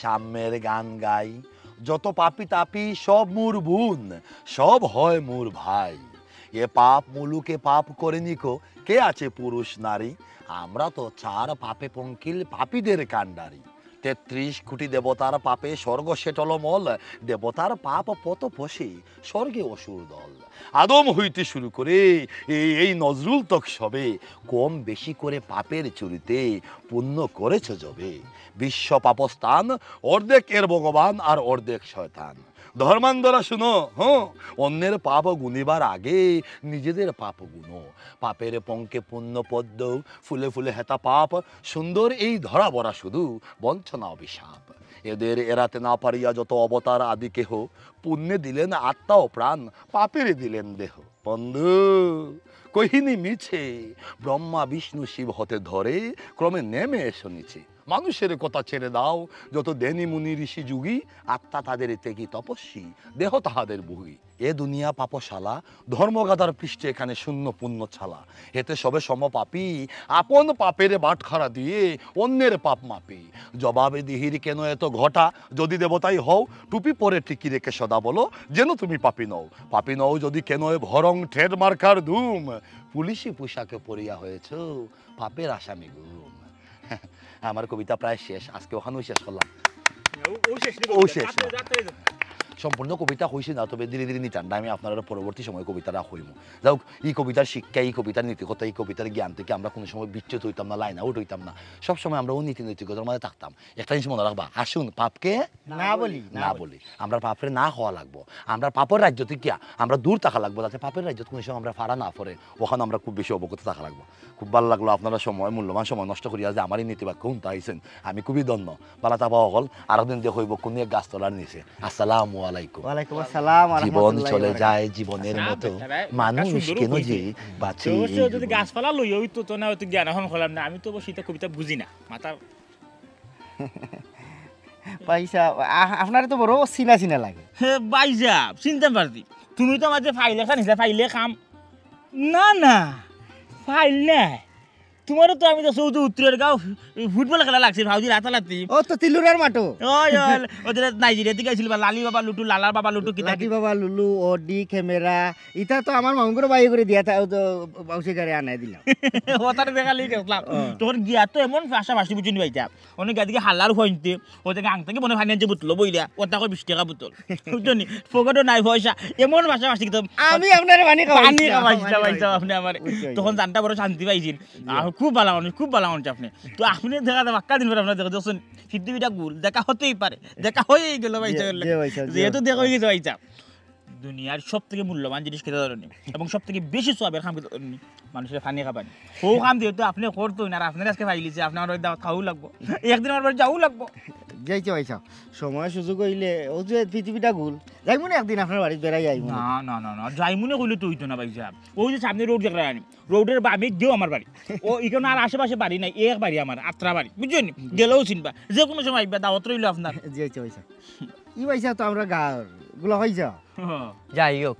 সাম্যের গান গাই, যত পাপি তাপি সব মোর বোন, সব হয় মোর ভাই। এ পাপ মুলুকে পাপ করে নিকো, কে আছে পুরুষ নারী? আমরা তো চার পাপে পঙ্কিল পাপীদের কাণ্ডারি। ৩৩ কোটি দেবতার পাপে স্বর্গ সেটলমল, দেবতার পাপ পত পশে স্বর্গে অসুর দল। আদম হইতে শুরু করে এই নজরুল তক সবে, কম বেশি করে পাপের চুরিতে পুণ্য করেছ যবে। বিশ্ব পাপস্থান, অর্ধেক এর ভগবান আর অর্ধেক শয়তান। ধর্মান্ধরা শুনো, অন্যের পাপ গুনিবার আগে নিজেদের পাপ গুনো। পাপের পঙ্কে পুণ্য পদ্ম, ফুলে ফুলে হেতা পাপ, সুন্দর এই ধরা বরা শুধু বঞ্চনা অভিশাপ। এদের এড়াতে না পারিয়া যত অবতার আদি কেহ, পুণ্যে দিলেন আত্মা ও প্রাণ, পাপের দিলেন দেহ। বন্ধু কহিনি মিছে, ব্রহ্মা বিষ্ণু শিব হতে ধরে ক্রমে নেমে এসো নিচে। মানুষের কথা ছেড়ে দাও, যত দেনি মুনি ঋষি যুগী, আত্মা তাদের ত্যাগী তপস্বী, দেহ তাহাদের বুহি। এ দুনিয়া পাপশালা, ধর্মগাদার পৃষ্ঠে এখানে শূন্য পুণ্য ছালা। এতে সবে সমপাপী, আপন পাপের বাটখারা দিয়ে অন্যের পাপ মাপি। জবাবে দিহির কেন এত ঘটা, যদি দেবতাই হও টুপি পরে টিকি রেখে সদা বলো যেন তুমি পাপি নও। পাপি নও যদি কেন ভরং ঠের মার্কার ধুম, পুলিশি পোশাকে পরিয়া হয়েছ পাপের আসামি গুম। আমার কবিতা প্রায় শেষ, আজকে ওখানেও শেষ করলাম। সম্পূর্ণ কবিতা হয়েছে না, তবে ধীরে ধীরে নিতাম আমি আপনারা পরবর্তী সময় কবিতাটা হইম। যাই এই কবিতার শিক্ষা, এই কবিতার নীতিকতা, এই কবিতার জ্ঞান থেকে আমরা কোনো সময় বিচ্যুত হইতাম না, লাইন আউট হইতাম না। সবসময় আমরা ও নীতি নৈতিকতার মধ্যে থাকতাম। একটা জিনিস মনে রাখবা, আসুন পাপকে না বলি, আমরা পাপের না হওয়া লাগবো। আমরা পাপের রাজ্য থেকে আমরা দূর থাকা লাগবো, যাতে পাপের রাজ্য কোনো সময় আমরা ফাড়া না পড়ে, ওখানে আমরা খুব বেশি অবগত থাকা লাগবো। খুব ভালো লাগলো আপনারা সময়, মূল্যবান সময় নষ্ট করিয়া যে আমার এই নীতিবাক্য শুনতে আইছেন, আমি খুবই ধন্য। বালা তাবা হল আরেকদিন দেখ হইব কোন এক গাছতলার নিচে। আসসালামু আলাইকুম। জীবন চলে যায় জীবনের মতো, মানুষ কেন যে বাঁচে। যদি গাছপালা লই হইতো তো না হয়তো জ্ঞান এখন হলাম না। আমি তো অবশ্যই কবিতা বুঝি না মাথার পয়সা। আপনার তো বড় চিনা চিনা লাগে। হে বাইজা চিনতে পারতি, তুমি তো মাঝে ফাইলে খান হিসা ফাইলে খাম না না ফাইল নাই। তোমারও তো আমি তো সৌদি উত্তরের গাঁও ফুটবল খেলা লাগছে ভাউজি রাতালাতি। ও তো তিলুরার মাঠো। ওদের নাইজেরিয়া থেকে আসছিল লালি বাবা লুটু, লালার বাবা লুটু, লাকি বাবা লুলু, ওডি ক্যামেরা, ইটা তো আমার মামুর বাই করে দিয়া তো বাউসি গাড়ি আনাই দিলাম। ওটারে দেখালি গেলাম তখন গিয়া তো এমন ভাষা ভাষি বুঝিনি ভাইটা। অনেক গা দিকে হাল্লার হইতে ওদেরকে আং থেকে মনে ফাইন্যান্সে বুতলো বইলা ওটা করে 20 টাকা বুতল, বুঝলি ফোকটও নাই পয়সা, এমন ভাষা ভাষি আমি আপনার পানি খাওয়াইছি আপনি আমার। তখন জানটা বড় শান্তি পাইছেন, খুব ভালো মানুষ, খুব ভালো মানুষ আপনি। তো আপনি দেখা বাক্কা দিন পরে আপনার দেখা দেখুন পৃথিবীটা গুল, দেখা হতেই পারে, দেখা হয়েই গেল ভাইসা, যেহেতু দেখা হয়ে গেছে ভাইসা। দুনিয়ার সব থেকে মূল্যবান জিনিস খেতে ধরেনি এবং সব থেকে বেশি সবের খাম খেতে ধরেনি মানুষের পানি খাবানি। ও খাম দিয়ে তো আপনি করতোই না, আর আপনার আজকে পাইলিছে, আপনার খাওয়াও লাগবো, একদিন আমার বাড়ি যাও লাগবো। যাইছে ভাইসা, সময় সুযোগ হইলে ও যে পৃথিবীটা গুল, যাইমু না একদিন আপনার বাড়ি বেড়াই আইমু। না না না না যাইমুনে কইলে তো হইতো না ভাইসা। ওই যে সামনে রোড দেখলে আনি, রোডের বামে গেও আমার বাড়ি, ও এখানে আর আশেপাশে বাড়ি নাই, এক বাড়ি আমার আত্রা বাড়ি, বুঝছেন? গেলেও চিনবা, যে কোনো সময় আইবা, দাওয়াত রইল আপনার। যাইছে ভাইসা, ই ভাইসা তো আমরা গাঁর গুলো হয়ে যাও। যাই হোক,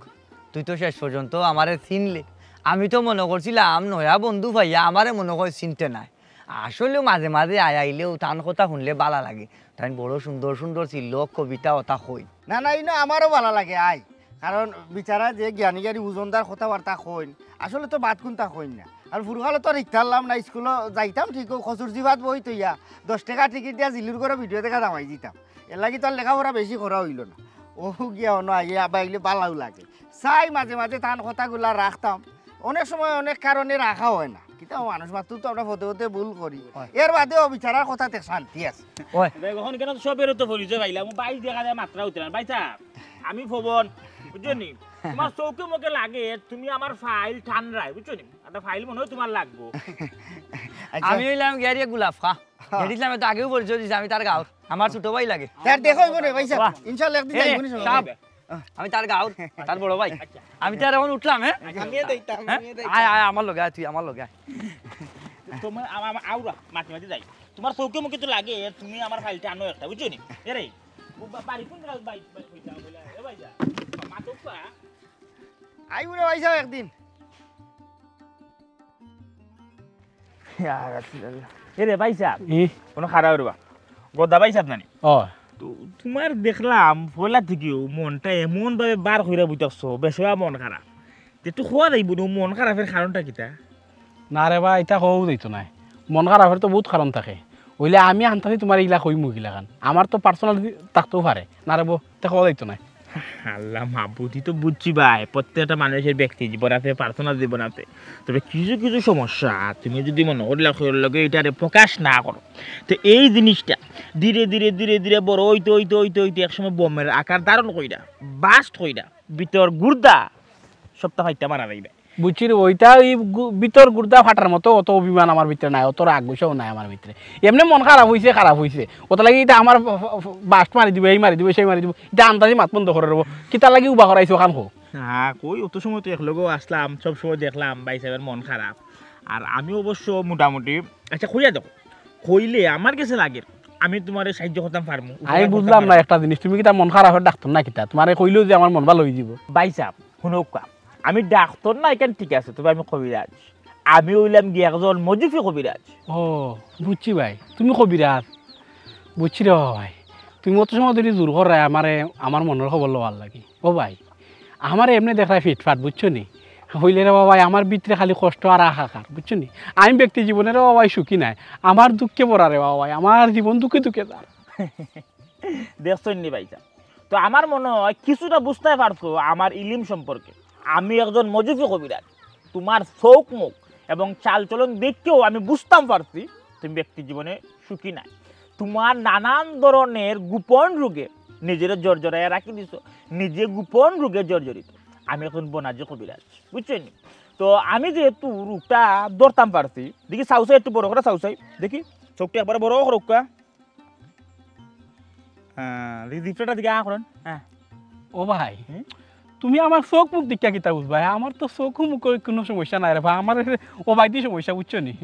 তুই তো শেষ পর্যন্ত আমারে চিনলি। আমি তো মনে করছিলাম নয়া বন্ধু ভাইয়া আমারে মনে করে চিনতে নাই। আসলেও মাঝে মাঝে আইলেও তান কথা শুনলে ভালো লাগে। তাই বড় সুন্দর সুন্দর ছিল কবিতা ওটা কই। না না ইনো আমারও ভালো লাগে আই, কারণ বিচারা যে জ্ঞানী জ্ঞানী ওজনদার কথাবার্তা কইন, আসলে তো বাদ কোনটা কইন না। আর ফুরকালে তো রিক্তারলাম না, স্কুলে যাইতাম ঠিক খসুরজি ভাত বই তৈয়া 10 টাকা টিকিট দিয়া জিলুর করে ভিডিও দেখা দামাই দিতাম। এর লাগি তোর লেখাপড়া বেশি করা হইল না। ও গিয়া অন্য আইয়ে আবাইলে ভালোও লাগে, চাই মাঝে মাঝে তান কথাগুলা রাখতাম। অনেক সময় অনেক কারণে রাখা হয় না, কিন্তু মানুষ মাত্র তো আমরা হতে হতে ভুল করি। এর বাদেও বিচারার কথাতে শান্তি আছে। এখন কেন সবের তো পরিচয় পাইলাম, বাইশ দেখা যায় মাত্রা হইতে না ভাইসা। আমি ফবন, বুঝলি তোমার চৌকে মুখে লাগে, তুমি আমার ফাইল ঠান্ডায়, বুঝলি একটা ফাইল মনে হয় তোমার লাগবো। আমি হইলাম গিয়ারিয়া গুলাফ খা, গেছিলাম তো আগেও পরিচয় দিছি, আমি তার গাঁও, আমার ছোট ভাই লাগে। দেখো ভাইসা ইনশাআল্লাহ একদিন যাইবনি সব। আমি তার গাঁও, তার বড় ভাই। আমি তো এখন উঠলাম। হ্যাঁ আয় আয় আমার লগে, তুই আমার লগে। তোমার আউরা মাটি মাটি যাই, তোমার চৌকে মুখে তো লাগে, তুমি আমার ফাইলটা আনো একটা, বুঝছো নি? এরে বাড়ি কোন আইবো রে ভাইসা একদিন। এরে ভাই সাহেব কোনো খারাপ রবা গদা ভাই সাহেব নানি ও তো তোমার দেখলাম পয়লা থেকেও মনটা এমন ভাবে বার হইরা বুঝাচ্ছো বেশবা মন খারাপ একটু খোয়া যাইব মন খারাপের কারণটা কিতা না রে বা এটা হও যাইতো নাই মন খারাপের তো বহুত কারণ থাকে ওইলে আমি আনতাছি তোমার এইগিলা কই মুগিলা খান আমার তো পার্সোনাল থাকতেও পারে না রে বো এটা হওয়া যাইতো নাই আল্লাহ মাহবুদি তো বুঝছি ভাই প্রত্যেকটা মানুষের ব্যক্তি জীবন আছে পার্সোনাল জীবন আছে তবে কিছু কিছু সমস্যা তুমি যদি মনে করলে লগে এটারে প্রকাশ না করো তো এই জিনিসটা ধীরে ধীরে ধীরে ধীরে বড় হইতে হইতে হইতে হইতে একসময় বোমের আকার ধারণ কইরা বাস্ট হইরা ভিতর গুর্দা সপ্তাহ ফাইটা মারা যাইবে বুঝছি রে ওইটা ওই ভিতর গুর্দা ফাটার মতো অত অভিমান আমার ভিতরে নাই অত রাগ বসেও নাই আমার ভিতরে এমনি মন খারাপ হয়েছে ওটা লাগি এটা আমার বাস্ট মারি দিব এই মারি দিব সেই মারি দিব এটা আন্দাজি মাত বন্ধ করে রবো কিতা লাগি উবা করাইছো কাম হো হ্যাঁ কই অত সময় তো একলগেও আসলাম সব সময় দেখলাম ভাই সাহেবের মন খারাপ আর আমি অবশ্য মোটামুটি আচ্ছা খুঁজা দেখো কইলে আমার কাছে লাগে আমি তোমার সাহায্য করতাম পারবো আমি বুঝলাম না একটা জিনিস তুমি কিতা মন খারাপের ডাক্তার না কিতা তোমার কইলেও যে আমার মন ভালো হয়ে যাব ভাই সাহেব শুনুক আমি ডাক্তার না এখানে ঠিক আছে তবে আমি কবিরাজ আমি হইলাম গিয়ে একজন মজুফি কবিরাজ ও বুঝছি ভাই তুমি কবিরাজ বুঝছি রে ভাই তুমি অত সময় যদি জোর করাই আমার মনের খবর লওয়ার লাগে ও ভাই আমার এমনি দেখায় ফিটফাট বুঝছো নি হইলে রে বাবাই আমার ভিতরে খালি কষ্ট আর হাহাকার বুঝছো নি আমি ব্যক্তি জীবনের বাবাই সুখী নাই আমার দুঃখে পড়া রে বাবাই আমার জীবন দুঃখে দুঃখে যার দেখছেন নি ভাই সাহেব তো আমার মনে হয় কিছুটা বুঝতে পারছো আমার ইলিম সম্পর্কে আমি একজন মজুফি কবিরাজ তোমার চোখ মুখ এবং চালচলন দেখতেও আমি বুঝতাম পারছি তুমি ব্যক্তি জীবনে সুখী নাই তোমার নানান ধরনের গোপন রোগে নিজের জর্জরায় রাখি দিছো নিজে গোপন রোগে জর্জরিত আমি এখন বনাজি কবিরাজ বুঝছেন তো আমি যেহেতু রোগটা ধরতাম পারছি দেখি চাউসাই একটু বড় করে চাউসাই দেখি চোখটা একবার বড় রোগটা হ্যাঁ রিফ্লেক্টটা দিকে করেন হ্যাঁ ও ভাই তুমি আমার চোখ মুখ দীক্ষা কিতা বুঝবা আমার তো চোখ মুখ কোনো সমস্যা নাই রে ভাই আমার ও বাইদি সমস্যা বুঝছো নি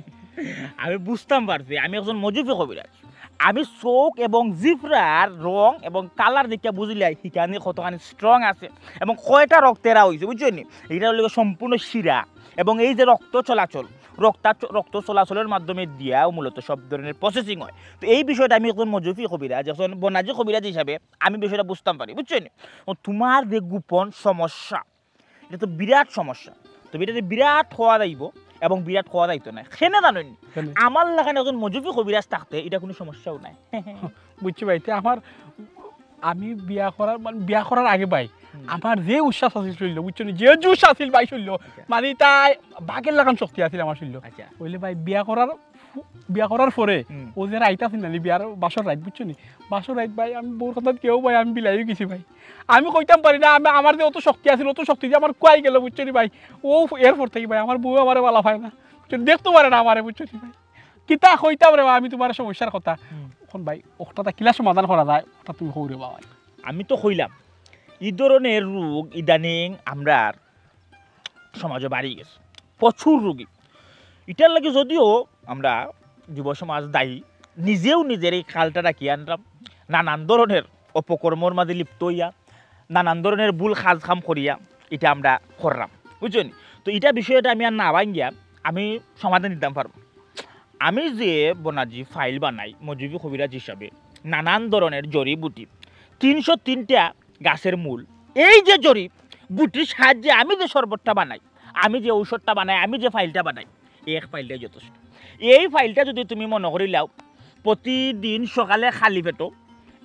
আমি বুঝতাম পারছি আমি একজন মজুফি কবিরাজ আমি চোখ এবং জিফরার রং এবং কালার দেখে বুঝলে সেখানে কতখানি স্ট্রং আছে এবং কয়টা রক্তেরা হয়েছে বুঝছো নি এটা হলো সম্পূর্ণ শিরা এবং এই যে রক্ত চলাচল রক্ত চলাচলের মাধ্যমে দিয়াও মূলত সব ধরনের প্রসেসিং হয় তো এই বিষয়টা আমি একজন মজুফি কবিরাজ একজন বনাজি কবিরাজ হিসাবে আমি বিষয়টা বুঝতাম পারি বুঝছো নি তোমার যে গোপন সমস্যা এটা তো বিরাট সমস্যা তো এটা যে বিরাট হওয়া যাইব এবং বিরাট হওয়া যাইতো না সেনে জানেন আমার লাগানে একজন মজুফি কবিরাজ থাকতে এটা কোনো সমস্যাও নাই বুঝছি ভাই আমার আমি বিয়া করার আগে ভাই আমার যে উচ্ছ্বাস আছিল শরীর বুঝছো যে জুস আছিল ভাই শরীর মানে তাই বাঘের লাগান শক্তি আছিল আমার শরীর বললে ভাই বিয়া করার পরে ও যে রাইত আছিল না বিয়ার বাসর রাইত বুঝছো নি বাসর রাইত ভাই আমি বউর কথা কেউ ভাই আমি বিলাইও গেছি ভাই আমি কইতাম পারি না আমার যে অত শক্তি আছিল অত শক্তি যে আমার কুয়াই গেল বুঝছো নি ভাই ও এরপর থেকে ভাই আমার বউ আমার বালা হয় না দেখতে পারে না আমারে বুঝছো নি ভাই কিতা কইতাম রে আমি তোমার সমস্যার কথা এখন ভাই ওটা কিলা সমাধান করা যায় ওটা তুমি কইরে বাবা আমি তো কইলাম এই ধরনের রোগ ইদানিং আমরা সমাজে বাড়ি গেছে প্রচুর রোগী এটার লাগে যদিও আমরা যুব সমাজ দায়ী নিজেও নিজের এই খালটা রাখি আনলাম নানান ধরনের অপকর্মর মাঝে লিপ্ত হইয়া নানান ধরনের ভুল কাজ কাম করিয়া এটা আমরা করলাম বুঝছেন তো এটা বিষয়টা আমি আর না ভাঙ্গিয়া আমি সমাধান দিতাম পারবো আমি যে বনাজি ফাইল বানাই মজুবি কবিরাজ হিসাবে নানান ধরনের জড়ি বুটি 303টা গাছের মূল এই যে জড়ি বুটির সাহায্যে আমি যে শরবতটা বানাই আমি যে ঔষধটা বানাই আমি যে ফাইলটা বানাই এক ফাইলটাই যথেষ্ট এই ফাইলটা যদি তুমি মনে করি লাও প্রতিদিন সকালে খালি পেটো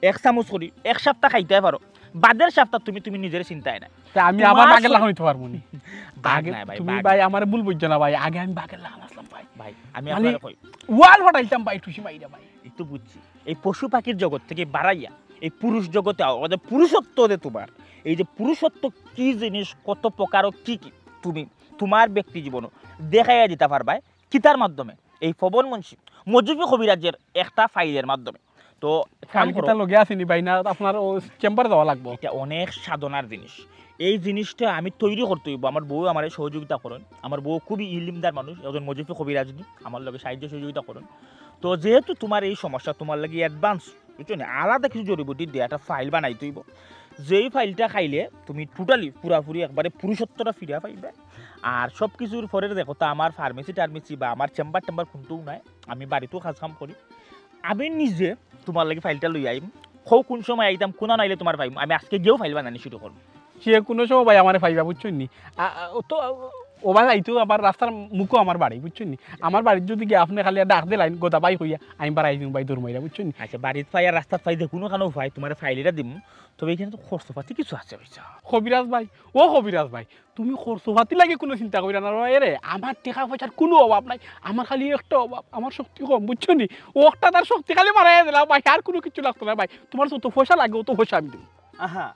1 চামচ করি 1 সপ্তাহ খাইতে পারো বাদের সপ্তাহ তুমি নিজের চিন্তায় না আমি আবার বাগের লাগান হইতে পারবো নি বাগে তুমি ভাই আমার ভুল বুঝছো না ভাই আগে আমি বাগের লাগান আসলাম ভাই আমি আপনারে কই ওয়াল ফাটাইতাম ভাই টুসি মাইরা ভাই একটু বুঝছি এই পশু পাখির জগৎ থেকে বাড়াইয়া এই পুরুষ জগতে আমাদের পুরুষত্ব দে তোমার এই যে পুরুষত্ব কি জিনিস কত প্রকার কি কি তুমি তোমার ব্যক্তি জীবন দেখাইয়া দিতে পারবা কিতার মাধ্যমে এই পবন মুন্সি মজুবি কবিরাজের একটা ফাইলের মাধ্যমে তো কালকেটা লগে আসেনি ভাই না আপনার চেম্বারে যাওয়া লাগবে এটা অনেক সাধনার জিনিস এই জিনিসটা আমি তৈরি করতে হইব আমার বউ আমার সহযোগিতা করেন আমার বউ খুবই ইলিমদার মানুষ একজন মজুফি কবিরাজ আমার লগে সাহায্য সহযোগিতা করেন তো যেহেতু তোমার এই সমস্যা তোমার লাগে অ্যাডভান্স বুঝছো না আলাদা কিছু জড়িবুটি দিয়ে একটা ফাইল বানাইতে হইব যেই ফাইলটা খাইলে তুমি টোটালি পুরাপুরি একবারে পুরুষত্বটা ফিরে পাইবে। আর সব কিছুর পরে দেখো তো আমার ফার্মেসি টার্মেসি বা আমার চেম্বার টেম্বার কোনটাও নাই, আমি বাড়িতেও কাজ কাম করি। আমি নিজে তোমার লাগে ফাইলটা লই আইম, কোন সময় আইতাম কোন নাইলে তোমার পাইম, আমি আজকে গিয়েও ফাইল বানানি শুরু করব। সে কোনো সময় ভাই আমার পাইবা বুঝছো নি তো ওবার আইতো আবার রাস্তার মুখও আমার বাড়ি বুঝছো নি। আমার বাড়ির যদি গিয়ে আপনি খালি ডাক দিলেন গোদা বাই হইয়া আমি বাড়াই দিম ভাই দূর মাইরা বুঝছো নি। আচ্ছা বাড়ির পাই আর রাস্তার পাই যে কোনো কারণে পাই তোমার ফাইলটা দিম, তবে এখানে তো খরচপাতি কিছু আছে বুঝছো। কবিরাজ ভাই ও কবিরাজ ভাই তুমি খরচপাতি লাগে কোনো চিন্তা করি না রে, আমার টাকা পয়সার কোনো অভাব নাই, আমার খালি একটা অভাব, আমার শক্তি কম বুঝছো নি। ও একটা তার শক্তি খালি মারাই দিলাম ভাই, আর কোনো কিছু লাগতো না ভাই, তোমার যত পয়সা লাগে অত পয়সা আমি দেবো। আহা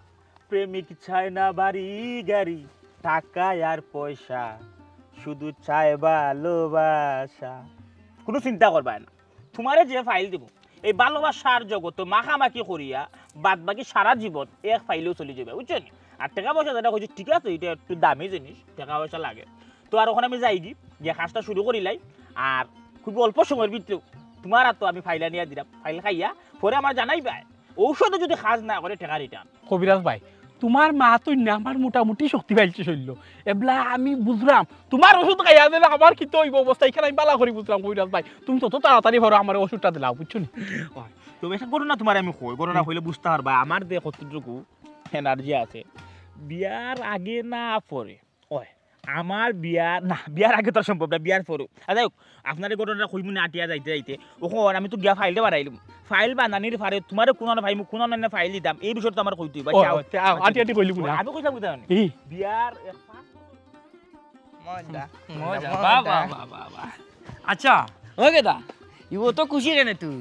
প্রেমিক চায় না বাড়ি গাড়ি টাকা আর পয়সা, শুধু চায় ভালোবাসা। কোনো চিন্তা করবা না, তোমারে যে ফাইল দিব এই ভালোবাসার জগৎ মাখামাখি করিয়া বাদ বাকি সারা জীবন এক ফাইলেও চলে যাবে বুঝছো নি। আর টাকা পয়সা যেটা কইছি ঠিক আছে, এটা একটু দামি জিনিস, টাকা পয়সা লাগে। তো আর ওখানে আমি যাই গিয়ে কাজটা শুরু করিলাই, আর খুব অল্প সময়ের ভিতরেও তোমার আর তো আমি ফাইলা নিয়ে দিলাম, ফাইল খাইয়া পরে আমার জানাই পায় ঔষধে যদি কাজ না করে টাকা রিটার্ন। কবিরাজ ভাই তোমার মা তো না আমার মোটামুটি শক্তি পাইছে শৈল, এবলা আমি বুঝলাম তোমার ওষুধ খাইয়া দিলে আমার কি তো অবস্থা, এখানে আমি বালা করে বুঝলাম কবিরাজ ভাই, তুমি তত তাড়াতাড়ি ভরো আমার ওষুধটা দিলাও বুঝছো নি। তবে এটা করো না তোমার আমি কই করো না হইলে বুঝতে পারবা আমার যে কতটুকু এনার্জি আছে বিয়ার আগে না পরে। ওই আমার বিয়ার আগে তো সম্ভব না, বিয়ার পরেও। যাই হোক আপনার ঘটনাটা কইমু না আটিয়া যাইতে যাইতে ওখন আমি তো গিয়া ফাইলটা বানাইলাম, ফাইল বানানির ফারে তোমার কোনো ভাই মুখ কোনো না ফাইল দিতাম, এই বিষয়টা তো আমার কইতে হইবা। আটি আটি কইলি না আমি কইতাম বুঝাও বিয়ার মজা মজা বাবা বাবা বাবা। আচ্ছা ওকে দা ইও তো খুশি রে না তুই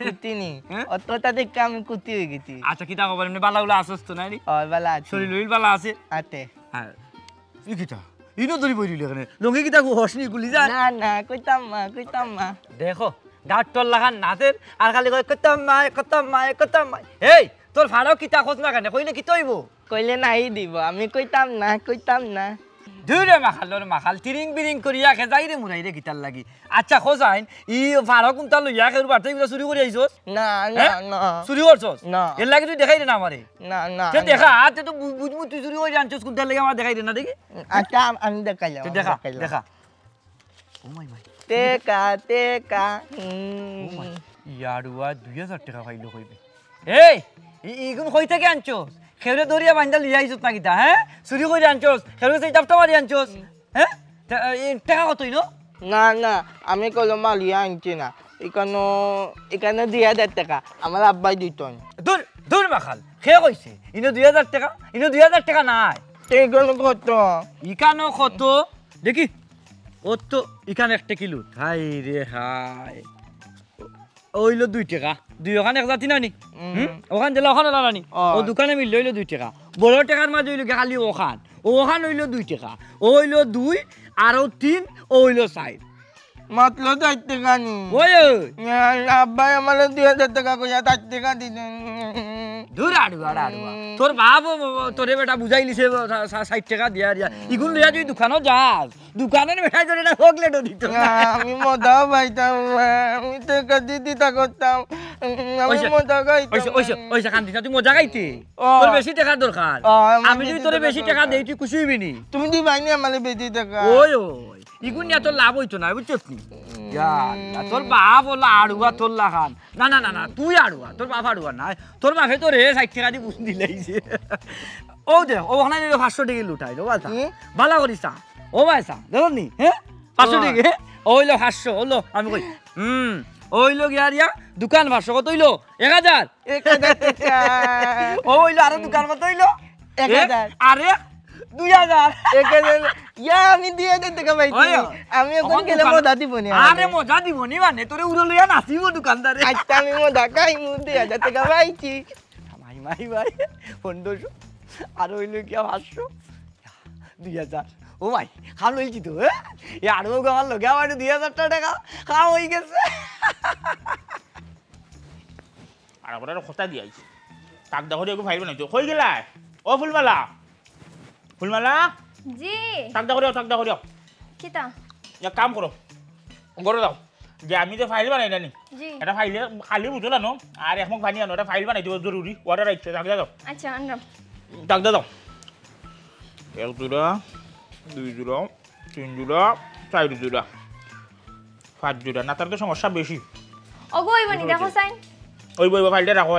কুতিনি অতটা দেখে আমি কুতি হয়ে গেছি। আচ্ছা কিতা খবর এমনি বালাগুলো আসছ তো নাই হয় বালা আছে শরীর লইল বালা আছে আতে হ্যাঁ ই কিতা ইনো ধরি বইলি এখানে লঙ্গি কিতা হসনি গুলি যা না না কইতাম মা দেখো ডাক্তার লাগান নাচের আর খালি কয় কত মা এই তোর ভাড়াও কিতা খোঁজ না কেন কইলে কি তৈব কইলে নাই দিব আমি কইতাম না ধুরে মাখাল তিরিং বিরিং করিয়া খে যাই রে মুরাই রে গিটার লাগি। আচ্ছা খোঁজাইন ই ভাড়া কোনটা লইয়া খের বাড়তে এগুলো চুরি করে আইছস? না চুরি করছস না এর লাগে তুই দেখাই রে না আমারে না তে দেখা তে তো বুঝমু তুই চুরি করে আনছস কোনটা লাগে আমার দেখাই রে না দেখি। আচ্ছা আমি দেখাইলাম তুই দেখা ও মাই টেকা ইয়ারুয়া 2000 টাকা পাইলো কইবে। এই ইগুন কই থেকে আনছস? খেউরে দরিয়া বান্দা লিয়া আইছস না কিতা হ্যাঁ? চুরি করে আনছস খেউরে সেই জাপটা মারি আনছস হ্যাঁ? টাকা কতই নো? না আমি কলম মালিয়া আনছি না, এখানে 2000 টাকা আমার আব্বাই দিত। দূর মাখাল খেয়ে কইছে ইনো 2000 টাকা, ইনো 2000 টাকা নাই। এইগুলো কত? ইকানো কত দেখি ও তো ইখান 1 কিলো হাই রে হাই ওইলো 2 টাকা, 2 ওখানে 1 জাতি নানি ওখান দিলে ওখানে নানি ও দোকানে মিললে হইলো 2 টাকা, বড় টাকার মাঝে হইলো খালি ওখান হইলো 2 টাকা, ও হইলো 2 আরো 3 ও হইলো 4 মাত্র 4 টাকা নি। ওই আব্বাই আমার 2000 টাকা কইয়া 4 টাকা দিলেন। দূর আড়ুয়া তোর বাপ তোরে বেটা বুঝাই লিছে 60 টাকা দিয়া ইগুন লইয়া তুই দোকানও যাস দোকানের বেটাই তোরে না চকলেটও দিত আমি মজাও পাইতাম, আমি টাকা দিতা করতাম, আমি মজা খাইতাম। ওইসা কান্দি তুই মজা খাইতে তোর বেশি টাকার দরকার, আমি যদি তোরে বেশি টাকা দেই তুই খুশি হইবি নি? তুমি দিবাই নি আমার বেশি টাকা? ওই ইগুন নিয়ে তোর লাভ হইতো না বুঝছিস নি? তোর বাপ ওলা আড়ুয়া তোর লাগান না তুই আড়ুয়া তোর বাপ আড়ুয়া না, তোর বাপে তোর 60 টাকা দিয়ে বুঝ দিলাইছে। ও দেখ ও ওখানে 500 টাকা লুটাই লো বাতা ভালো করিস ও ভাইসা দেখুন নি হ্যাঁ 500 টাকা ওইলো 500 হলো আমি কই ওইলো গিয়া দোকান 500 কত হইলো 1000 টাকা ও হইলো আর দোকান কত হইলো 1000 আরে 2000 ইয়া আমি 2000 টাকা পাইছি, আমি এখন গেলে মজা দিব নি? আরে মজা দিব নি মানে তোরে উড়ো লইয়া নাচিব দোকানদারে। আচ্ছা আমি মজা খাইমু 2000 টাকা পাইছি। মাই 1500 আর হইলো কি 500 2000 ও ভাই খাম লইছি তো এ আড়ো গাওয়ার লগে আমার 2000 টাকা খাম হই গেছে। আর আমরা কথা দিয়াইছি তাক দেখো একটু ফাইল বানাইছো কই গেলা ও ফুলমালা জি তাক দেখো কিতা এক কাম করো ঘরে যাও যে আমি যে ফাইল বানাই জানি জি এটা ফাইলে খালি বুঝল আনো আর এক মুখ পানি আনো এটা ফাইল বানাই দিব জরুরি অর্ডার আইছে দাগ দাও আচ্ছা আনলাম দাগ দাও এক জোড়া দুই জোড়া তিন জোড়া চার জোড়া 5 জোড়া না তার তো সমস্যা বেশি ওগো ইবানি দেখো সাইন ওই বই ফাইলটা রাখো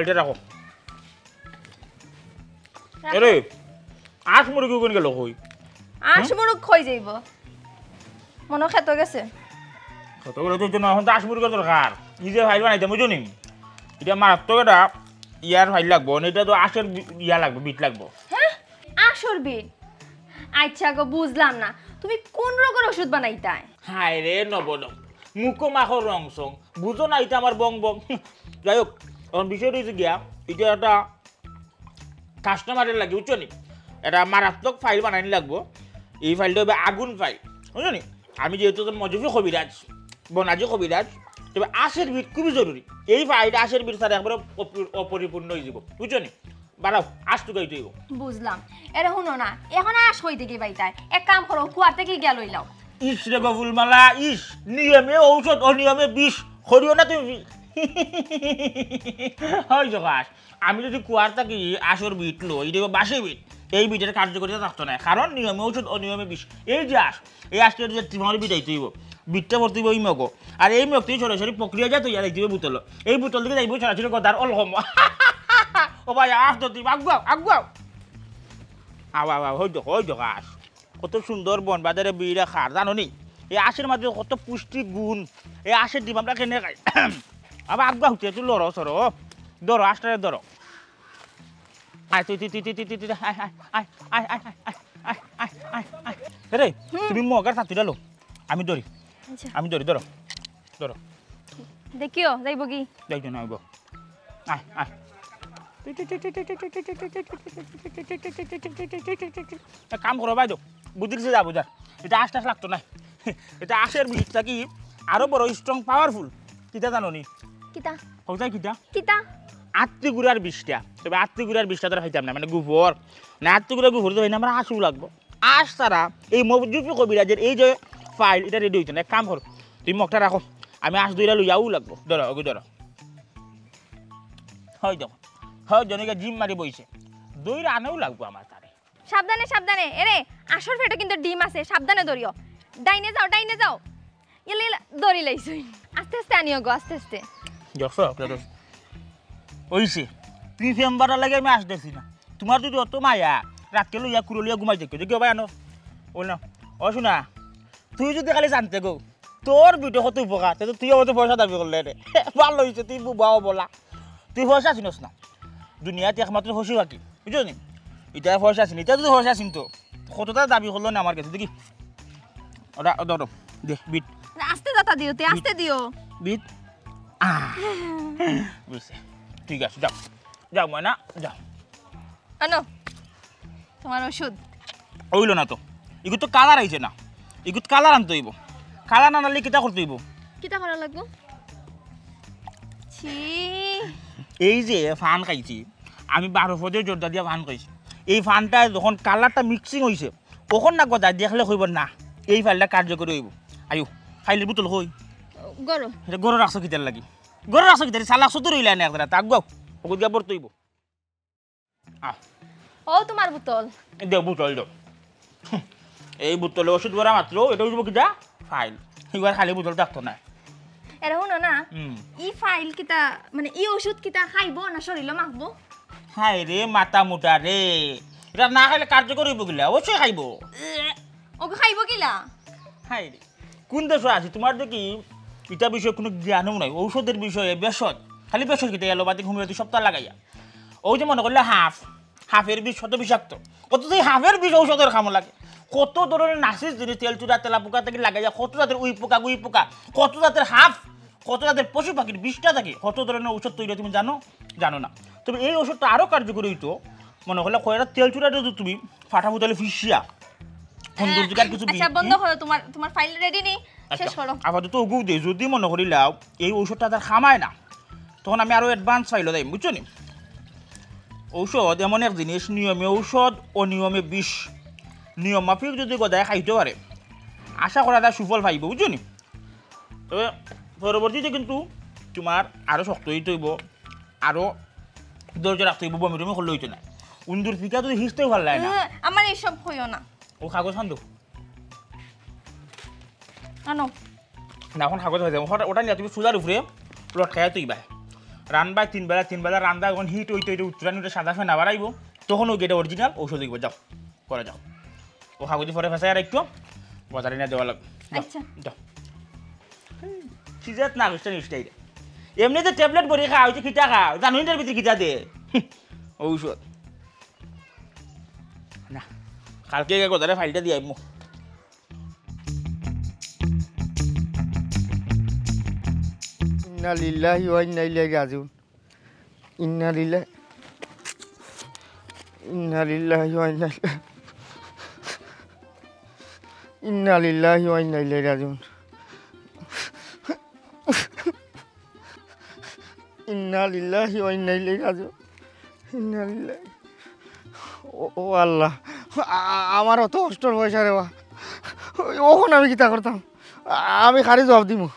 আরে আজ মুরগি কোন গেল কই আশ মুরগ খই যাইব মনো খেতে গেছে কত করে তো জন্য এখন তো আশ মুরগি দরকার ই যে ফাইল বানাইতে বুঝুনি এটা মারাত্মক এটা ইয়ার ফাইল লাগবো এটা তো আশের ইয়া লাগবে বিট লাগবো হ্যাঁ আশর বিট আচ্ছা গো বুঝলাম না তুমি কোন রোগের ওষুধ বানাইতাই হায় রে নবনম মুখো মাখো রং সং বুঝো না এটা আমার বং বং যাই হোক এখন বিষয় রয়েছে গিয়া এটা একটা কাস্টমারের লাগে বুঝছো নি এটা মারাত্মক ফাইল বানাইনি লাগবো এই ফাইলটা হবে আগুন ফাইল বুঝছো নি আমি যেহেতু মজুফি কবিরাজ বনাজি কবিরাজ তবে আশের বিট খুবই জরুরি এই ফাইলটা আশের বিট ছাড়া একবারে অপরিপূর্ণ হয়ে যাব বুঝছো নি বাড়াও আশ টুকাই দিব বুঝলাম এরে শুনো না এখন আশ হইতে কি বাইতাই এক কাম করো কুয়ার থেকে গিয়া লইলাও ইস রে গফুলমালা ইস নিয়মে ঔষধ অনিয়মে বিষ করিও না তুমি হয় জগাস আমি যদি কুয়ার থাকি আশর বিট লই দেব বাসে বিট এই বিটের কার্যকারিতা থাকতো না কারণ নিয়মে ঔষধ অনিয়মে বিষ এই যে আশ এই আশকে যে ত্রিমারি বিট আইতে হইব বিটটা ভর্তি হইব এই মগ আর এই মগ তুই সরাসরি প্রক্রিয়া যা তৈরি আইতে হইব বোতল এই বোতল দিকে যাইব সরাসরি গদার অলহম ও ভাই আস তো তুই আগুয়াও হয় জগাস কত সুন্দর বন বাজারে বিড়া খার জানো নি এই আশের মাঝে কত পুষ্টি গুণ এই আশের ডিম আমরা কেনে খাই আবার আগ্রা হচ্ছে তুই লড়ো সরো ধরো আশটারে ধরো আয় তুই রে তুমি মগার ছাত্রীটা লো আমি ধরি ধরো দেখিও যাইব কি দেখছো না আয় আয় কাম করো বাইদেউ বুঝিছে যাবো যার এটা আশ টাশ লাগতো না এটা আশের বিষটা কি আরো বড় স্ট্রং পাওয়ারফুল কিতা জানো নি কিতা কোথায় কিতা কিতা আত্মীগুড়ার বিষটা তবে আত্মীগুড়ার বিষটা তো খাইতাম না মানে গোবর না আত্মীগুড়ার গোবর তো হয় না আমার আশু লাগবো আশ তারা এই মজুফি কবিরাজের এই যে ফাইল এটা রেডি হইতো না এক কাম করো তুমি মগটা রাখো আমি আশ দুইটা লইয়াও লাগবো ধরো ওকে ধরো হয় দেখো হয় জনকে জিম মারি বইছে দইরা আনেও লাগবো আমার তারে সাবধানে এরে আসর ফেটো কিন্তু ডিম আছে সাবধানে ধরিও ডাইনে যাও ইলে দড়ি লাইছই আস্তে আস্তে আনিও গো আস্তে দেখছো ওইছে তুই চেম্বারের লাগে আমি আসতেছি না তোমার যদি অত মায়া রাতকে লইয়া কুরলিয়া ঘুমাই দেখো দেখি ভাই আনো ও না ও শোনা তুই যদি খালি জানতে গো তোর ভিডিও কত উপকার তো তুই অত পয়সা দাবি করলে রে ভালো হয়েছে তুই বাও বলা তুই পয়সা চিনস না দুনিয়াতে একমাত্র হসি বাকি বুঝছো নি এটা পয়সা চিনি এটা যদি পয়সা চিনতো কতটা দাবি করলো না আমার কাছে দেখি ওটা ধরো দে বিট আস্তে যাতা দিও তে আস্তে দিও বিট বুঝছে ঠিক আছে যাও ময়না যাও আনো তোমার ওষুধ ওইলো না তো এগুলো তো কালার আইছে না এগুলো কালার আনতে হইব কালার না আনলে কিটা করতে হইব কিটা করা লাগবো ছি এই যে ফান খাইছি আমি 12 পদের জোরদা দিয়ে ফান খাইছি এই ফানটা যখন কালারটা মিক্সিং হয়েছে তখন না গজা দেখলে হইব না এই ফাইলটা কার্যকরী হইব আয়ু খাইলে বোতল হই গরো এটা গরু রাখছো কিতার লাগি গরু রাখছো কিতার সালা সতো রইলা না একদা তাক গাও ওগুলো দিয়া পড়তে হইব ও তোমার বোতল দেও বোতল দাও এই বোতলে ওষুধ ভরা মাত্র এটা হইব কিটা ফাইল এবার খালি বোতল থাকতো না এরা শুনো না ই ফাইল কিতা মানে ই ওষুধ কিতা খাইবো না শরীরে মাখবো হাই রে মাথা মোটা রে এটা না খাইলে কার্যকর হইব গিলা অবশ্যই খাইব ওকে খাইবো কিলা হাই রে কোন দেশে আছি তোমার দেখি এটা বিষয়ে কোনো জ্ঞানও নাই ঔষধের বিষয়ে বেশদ খালি বেশদ কিটা এলোপাতি হোমিওপ্যাথি সপ্তাহ লাগাইয়া ওই যে মনে করলে হাফের বিষ শত বিষাক্ত কত যে হাফের বিষ ঔষধের খামো লাগে কত ধরনের নাসিস জিনিস তেল চুড়া তেলা পোকা থেকে লাগাইয়া কত জাতের উই পোকা কত জাতের হাফ কত জাতের পশু পাখির বিষটা থাকে কত ধরনের ঔষধ তৈরি তুমি জানো না তবে এই ওষুধটা আরও কার্যকরী হইতো মনে হলে কয়টা তেল চুড়াটা যদি তুমি ফাটা বোতলে ফিসিয়া সৌন্দর্যকার কিছু আচ্ছা বন্ধ করো তোমার ফাইল রেডি নেই শেষ করো আপাতত ওগু দে যদি মনে করিলাও এই ওষুধটা তার খামায় না তখন আমি আরও অ্যাডভান্স ফাইলও দেয় বুঝছো নি ঔষধ এমন এক জিনিস নিয়মে ঔষধ অনিয়মে বিষ নিয়ম মাফিক যদি গদায় খাইতে পারে আশা করা তার সুফল পাইব বুঝছো নি তবে পরবর্তীতে কিন্তু তোমার আরও শক্ত হইতে হইব, আরও ধৈর্য রাখতে হইব, বমি টমি করলে হইতো না। উন্দুর ফিকা যদি হিসতেও ভালো লাগে না। আমার এইসব হইও না। ও কাগজ খান দেবো আনো না, এখন কাগজ হয়ে যাবো। ওটা নিয়ে তুমি চুলার উপরে লট খাইয়া তুইবা রানবাই 3 বেলা রান্দা এখন হিট হইতে হইতে উত্তরানি ওটা সাদা ফেনা বাড়াইব, তখন ওই গেটে অরিজিনাল ঔষধ দিব। যাও করে যাও, ও কাগজে পরে ফেসাই আর একটু বাজারে নিয়ে দেওয়া লাগবে। আচ্ছা যাও সিজাত না করছে নিশ্চয়ই এমনিতে ট্যাবলেট বড়ি খা হয়েছে খিটা খা জানুন তার ভিতরে খিটা দে ঔষধ না। কালকে গোদারে ফাইলটা দিয়ে আইব। ইন্না লিল্লাহি ওয়া ইন্না ইলাইহি রাজিউন। ইন্না লিল্লাহি ওয়া ইন্না লিল্লাহি ওয়া ইন্না ইলাইহি রাজিউন। ইন্না লিল্লাহি ওয়া ইন্না ইলাইহি রাজিউন। ইন্না লিল্লাহি। ও আল্লাহ, আমার অত কষ্টর পয়সা রে বা, ওখন আমি কিতা করতাম? আমি খালি জবাব দিমু,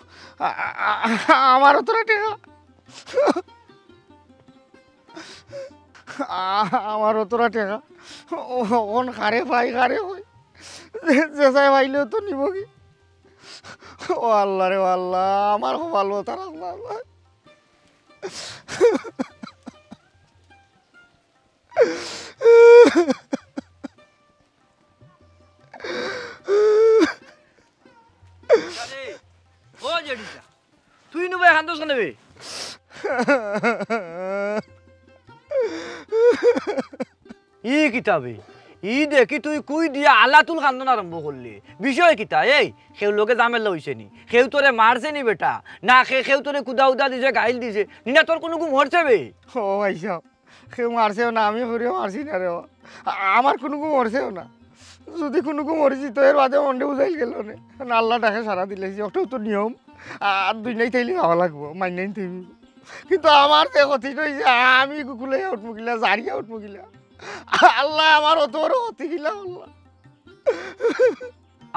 আমার অতটা টাকা, আমার অতটা টাকা ওখন খারে পাই খারে হই, জেসাই পাইলেও তো নিব কি? ও আল্লাহ রে আল্লাহ, আমার খুব ভালো তার আল্লাহ। তুই নেবে হান্দোস নেবে ই কিতাবে ই দেখি তুই কুই দিয়া আলাতুল খান্দন আরম্ভ করলি। বিষয় কিতা? এই সেও লোকে জামেলা হইছে নি? সেও তোরে মারছে নি বেটা? না সেও তোরে কুদা উদা দিছে, গাইল দিছে নিনা? তোর কোনো গুম হরছে বে? ও ভাই সাহেব, কেউ মারছেও না, আমি করিও মারছি না রে, আমার কোনো গুম মরছেও না। যদি কোনো গুম মরেছি তো এর বাদে মন্ডে বুঝাই গেল না, আল্লাহ টাকা সারা দিলেছি, ওটাও তো নিয়ম। আর দুই নাই থাইলে খাওয়া লাগবো, মাইনাই থাকবি। কিন্তু আমার যে ক্ষতি হয়েছে, আমি কুকুলে উঠবো গিলা, জারিয়া উঠবো গিলা, আল্লাহ আমার অত বড় ক্ষতি গিলা। আল্লাহ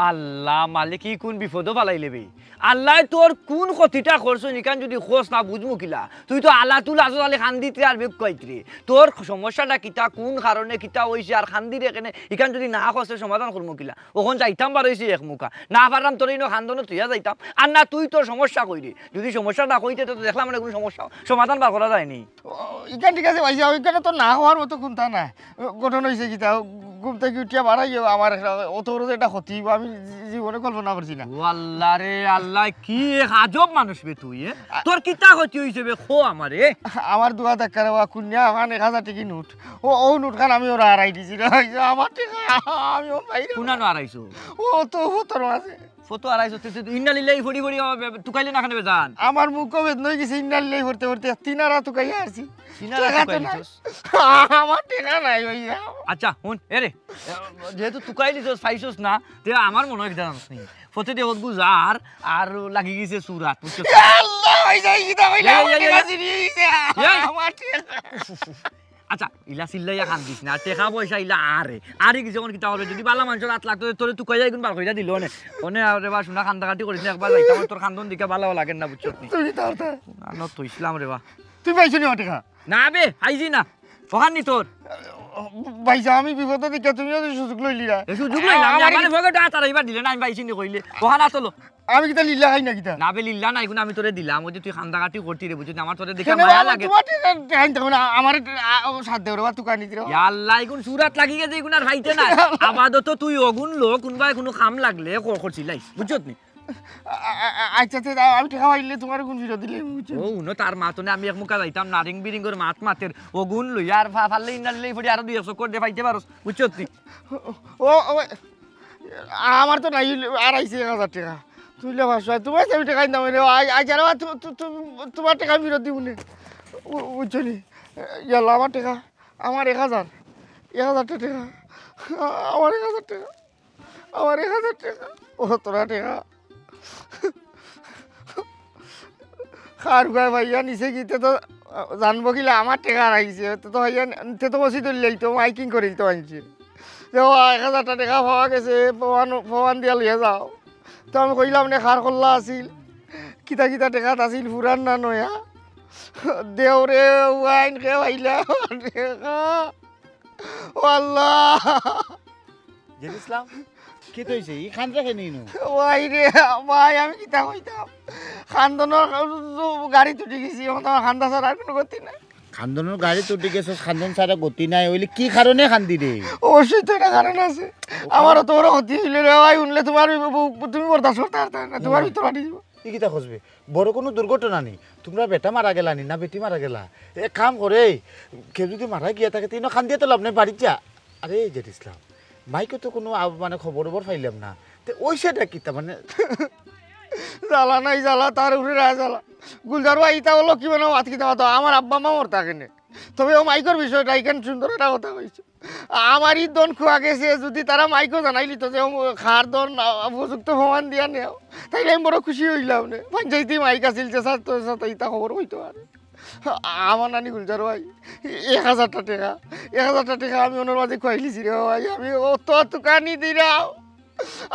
আল্লাহ মালিক কি কোন বিপদও পালাই লেবে? আল্লাহ তোর কোন ক্ষতিটা করছো নিকান যদি খোঁজ না বুঝবো কিলা? তুই তো আল্লাহ তুল আজলে খান্দিতে আর বেগ কইতরে তোর সমস্যাটা কিতা, কোন কারণে কিতা হইছে আর খান্দি রে কেনে ইকান যদি না খসে সমাধান করবো কিলা? ওখন যাইতাম বার হইছে এক মুখা না পারলাম তোর ইনো খান্দন তুইয়া যাইতাম, আর না তুই তোর সমস্যা কইরে। যদি সমস্যা না কইতে তো দেখলাম মানে কোনো সমস্যা সমাধান বার করা যায়নি। ইকান ঠিক আছে ভাই, ওইখানে তো না হওয়ার মতো কোনটা না গঠন হয়েছে কিতা, ঘুম থেকে উঠিয়া বাড়াই আমার অত বড় একটা ক্ষতি আমি জীবনে কল্পনা করছি না। ও আল্লাহ রে আল্লাহ, কি আজব মানুষ বে তুই! তোর কিতা ক্ষতি হইছে বে খো আমারে? আমার দুয়া দেখারে কুন্যা আমার 1000 টাকা নোট, ও নোট খান আমি ওরা হারাই দিছি, আমার টাকা আমি ওর বাইরে কুনানো হারাইছো? ও তো তোর মাঝে ফটো হারাইছো ইন্না লিল্লাহি ফড়ি ফড়ি তুকাইলে না খানে জান। আমার মুখও বেদনা হয়ে গেছে, ইন্না লিল্লাহি পড়তে পড়তে 3 আরা তুকাইয়া আসছি, আমার টাকা নাই ভাইয়া। আচ্ছা হুন এরে, যেহেতু তুকাইলিছস পাইছস না, তে আমার মনে হয় জানাস নি ফতে দে হদ গুজার আর লাগি গেছে সুরাত, বুঝছস? আল্লাহ ভাই যাই কিটা ভাই টাকা চিনি আমার টাকা। আচ্ছা ইলা সিল্লাইয়া খান দিস না, টাকা পয়সা ইলা আরে কিছু কিতা হবে? যদি বালা মানুষ রাত লাগতো তোরে তুকাই যাই গুণ বার কইরা দিল নে ওনে আরে বা শুনা খান্দা কাটি করিস না, একবার যাইতাম তোর খান্দন দিকে ভালো লাগে না, বুঝছস নি? তুই তার না তো ইসলাম রে বা, তুই পাইছ নি টাকা? না বে আইজি না ওখান নি তোর ভাইসা আমি বিপদে দিকে তুমিও সুযোগ লইলি না, সুযোগ লইলাম না মানে ভগটা তারা এবার দিলে না, আমি পাইছি নি কইলে ওখান আতলো আমি কিতা লিল্লা খাই না কিতা? না বে লিল্লা নাই গুণ আমি তোরে দিলাম, ওই যে তুই খান্দা কাটি করতি রে, বুঝছিস? আমার তোরে দেখে মায়া লাগে। আমার সাথ দেও রে বা তুকা নিতি রে। আল্লাহ ইগুন সুরাত লাগি গেছে, ইগুন আর ভাইতে না আপাতত তুই অগুন লোক কোনবাই কোনো কাম লাগলে করছিলাই, বুঝছস নি? আচ্ছা আমি টাকা পাইলে তোমার গুণ ফিরত দিলে ও উনো তার মাতনে আমি এক মুখা যাইতাম নারিং বিরিঙ্গর মাতের অগুন লই আর ফাললে ইনালে ফড়ি আর 200 কোট দে পাইতে পারোস, বুঝছস নি? ও আমার তো নাই আর আইছে 1000 টাকা, তুইলে ভাষা তোমার আমি টাকা দাম রে। আজ আর তোমার টাকা ফিরত দিব না, বুঝছো নি? ইয়াল্লা আমার টাকা, আমার 1000 টাকা, আমার 1000 টাকা, আমার 1000 টাকা, ও তোরা টাকা খার গায়ে ভাইয়া নিচে গিয়ে তো জানবো কিলা আমার টাকা রাখছে, তো ভাইয়া তে তো বসি তুললেই তো মাইকিং করে দিতে আনছে যে 1000 টাকা পাওয়া গেছে, প্রমাণ দিয়া লিয়ে যাও। তো আমি কইলাম না খার খোল্লা আছিল, কিতা কিতা টেকাত আছিল ফুরান না নয়া দেওরে ওয়াইন খেয়ে ও আল্লাহ ইসলাম কি তৈছে ই খান রাখে নিনু ওয়াই রে ভাই আমি কিতা কইতাম খানদনের গাড়ি তুটি গেছি আমার খান্দা ছাড়া আর কোনো গতি নাই খান্দনের গাড়ি তুটি গেছ খান্দন ছাড়া গতি নাই হইলে কি কারণে খান্দি রে অবশ্যই তো একটা কারণ আছে আমারও তো বড় ক্ষতি হইলে রে ভাই উনলে তোমার তুমি বরদাস্ত করতে পারতে না তোমার ভিতর পানি দিব ই কিতা খুঁজবে বড় কোনো দুর্ঘটনা নেই তোমরা বেটা মারা গেলানি না বেটি মারা গেলা এক কাম করে কেউ যদি মারা গিয়া থাকে তিনও খান দিয়ে তো লাভ নেই বাড়ির যা আরে জেদ ইসলাম মাইকে তো কোনো মানে খবর পাইলাম না তো ওই সেটা কিতা মানে জ্বালা নাই জ্বালা তার উপরে রায় জ্বালা গুলজার ভাই ইতা হলো কি মানে আজকে দেওয়া তো আমার আব্বা মা মর থাকে না তবে ও মাইকর বিষয়টা এখানে সুন্দর একটা কথা কইছে আমারই দন খোয়া গেছে যদি তারা মাইকও জানাইলি তো যে খার দন উপযুক্ত প্রমাণ দিয়া নেও তাইলে আমি বড় খুশি হইলাম না পঞ্চায়েতই মাইক আসিল যে স্যার তোর সাথে ইতা খবর হইতো আর আমার নানি গুলজার ভাই 1000টা টাকা 1000টা টাকা আমি ওনার মাঝে খুয়াইলিছি রে ভাই আমি অত তুকানি দিরাও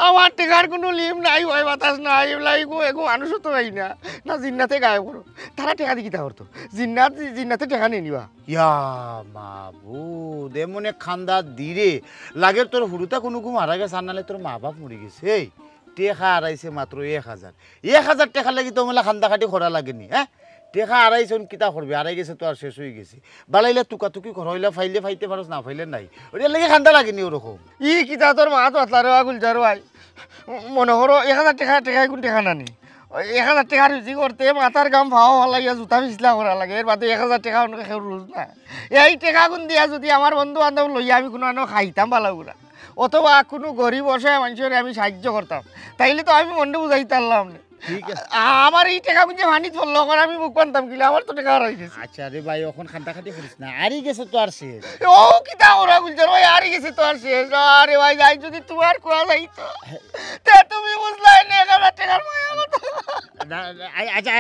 আমার টেকার কোনো লিম নাই ভয় বাতাস নাই এগো এগো মানুষও তো ভাই না না জিন্নাতে গায়ে পড়ো তারা টেকা দি কিতা করতো জিন্নাতে টেকা নিয়ে নিবা ইয়া মাবুদ এমনে খান্দা দিরে লাগে তোর হুড়ুতা কোনো ঘুম হারা গেছে আর নাহলে তোর মা বাপ মরে গেছে এই টেকা হারাইছে মাত্র 1000 টাকা লাগি তো মেলা খান্দা খাটি খরা লাগেনি হ্যাঁ টেকা আড়াইছে কিতা করবে আড়াই গেছে তো আর শেষ হয়ে গেছে বালাইলে টুকাটুকি ঘর হইলে ফাইলে ফাইতে পারস না ফাইলে নাই ওইটার লাগে খান্দা লাগেনি ওরকম ই কিতা তোর মা তো আতলা রে গুলজার ভাই মনে করো 1000 টাকা টেকায় কোন টেকা নানি 1000 টাকা রুজি করতে মাথার গাম ভাও ভালো লাগে জুতা পিছলা করা লাগে এর বাদে 1000 টাকা অন্য কেউ রোজ না এই টাকা গুণ দিয়া যদি আমার বন্ধু বান্ধব লইয়া আমি কোনো খাইতাম ভালো করে অথবা কোনো গরিব বসে মানুষের আমি সাহায্য করতাম তাইলে তো আমি মনটা বুঝাইতে পারলাম না ঠিক আছে আমার এই টাকা বুঝে ভানিত পড়লো এখন আমি মুখ পানতাম কিলে আমার তো টাকা হারাই গেছে আচ্ছা রে ভাই এখন খান্তা খাটি করিস না আরই গেছে তো আর শেষ ও কিতা ওরা গুলজার ভাই হারি গেছে তো আর শেষ আরে ভাই যাই যদি তোমার কোয়া যাইতো তে তুমি বুঝলাই না 1000 টাকার মায়া মতো আচ্ছা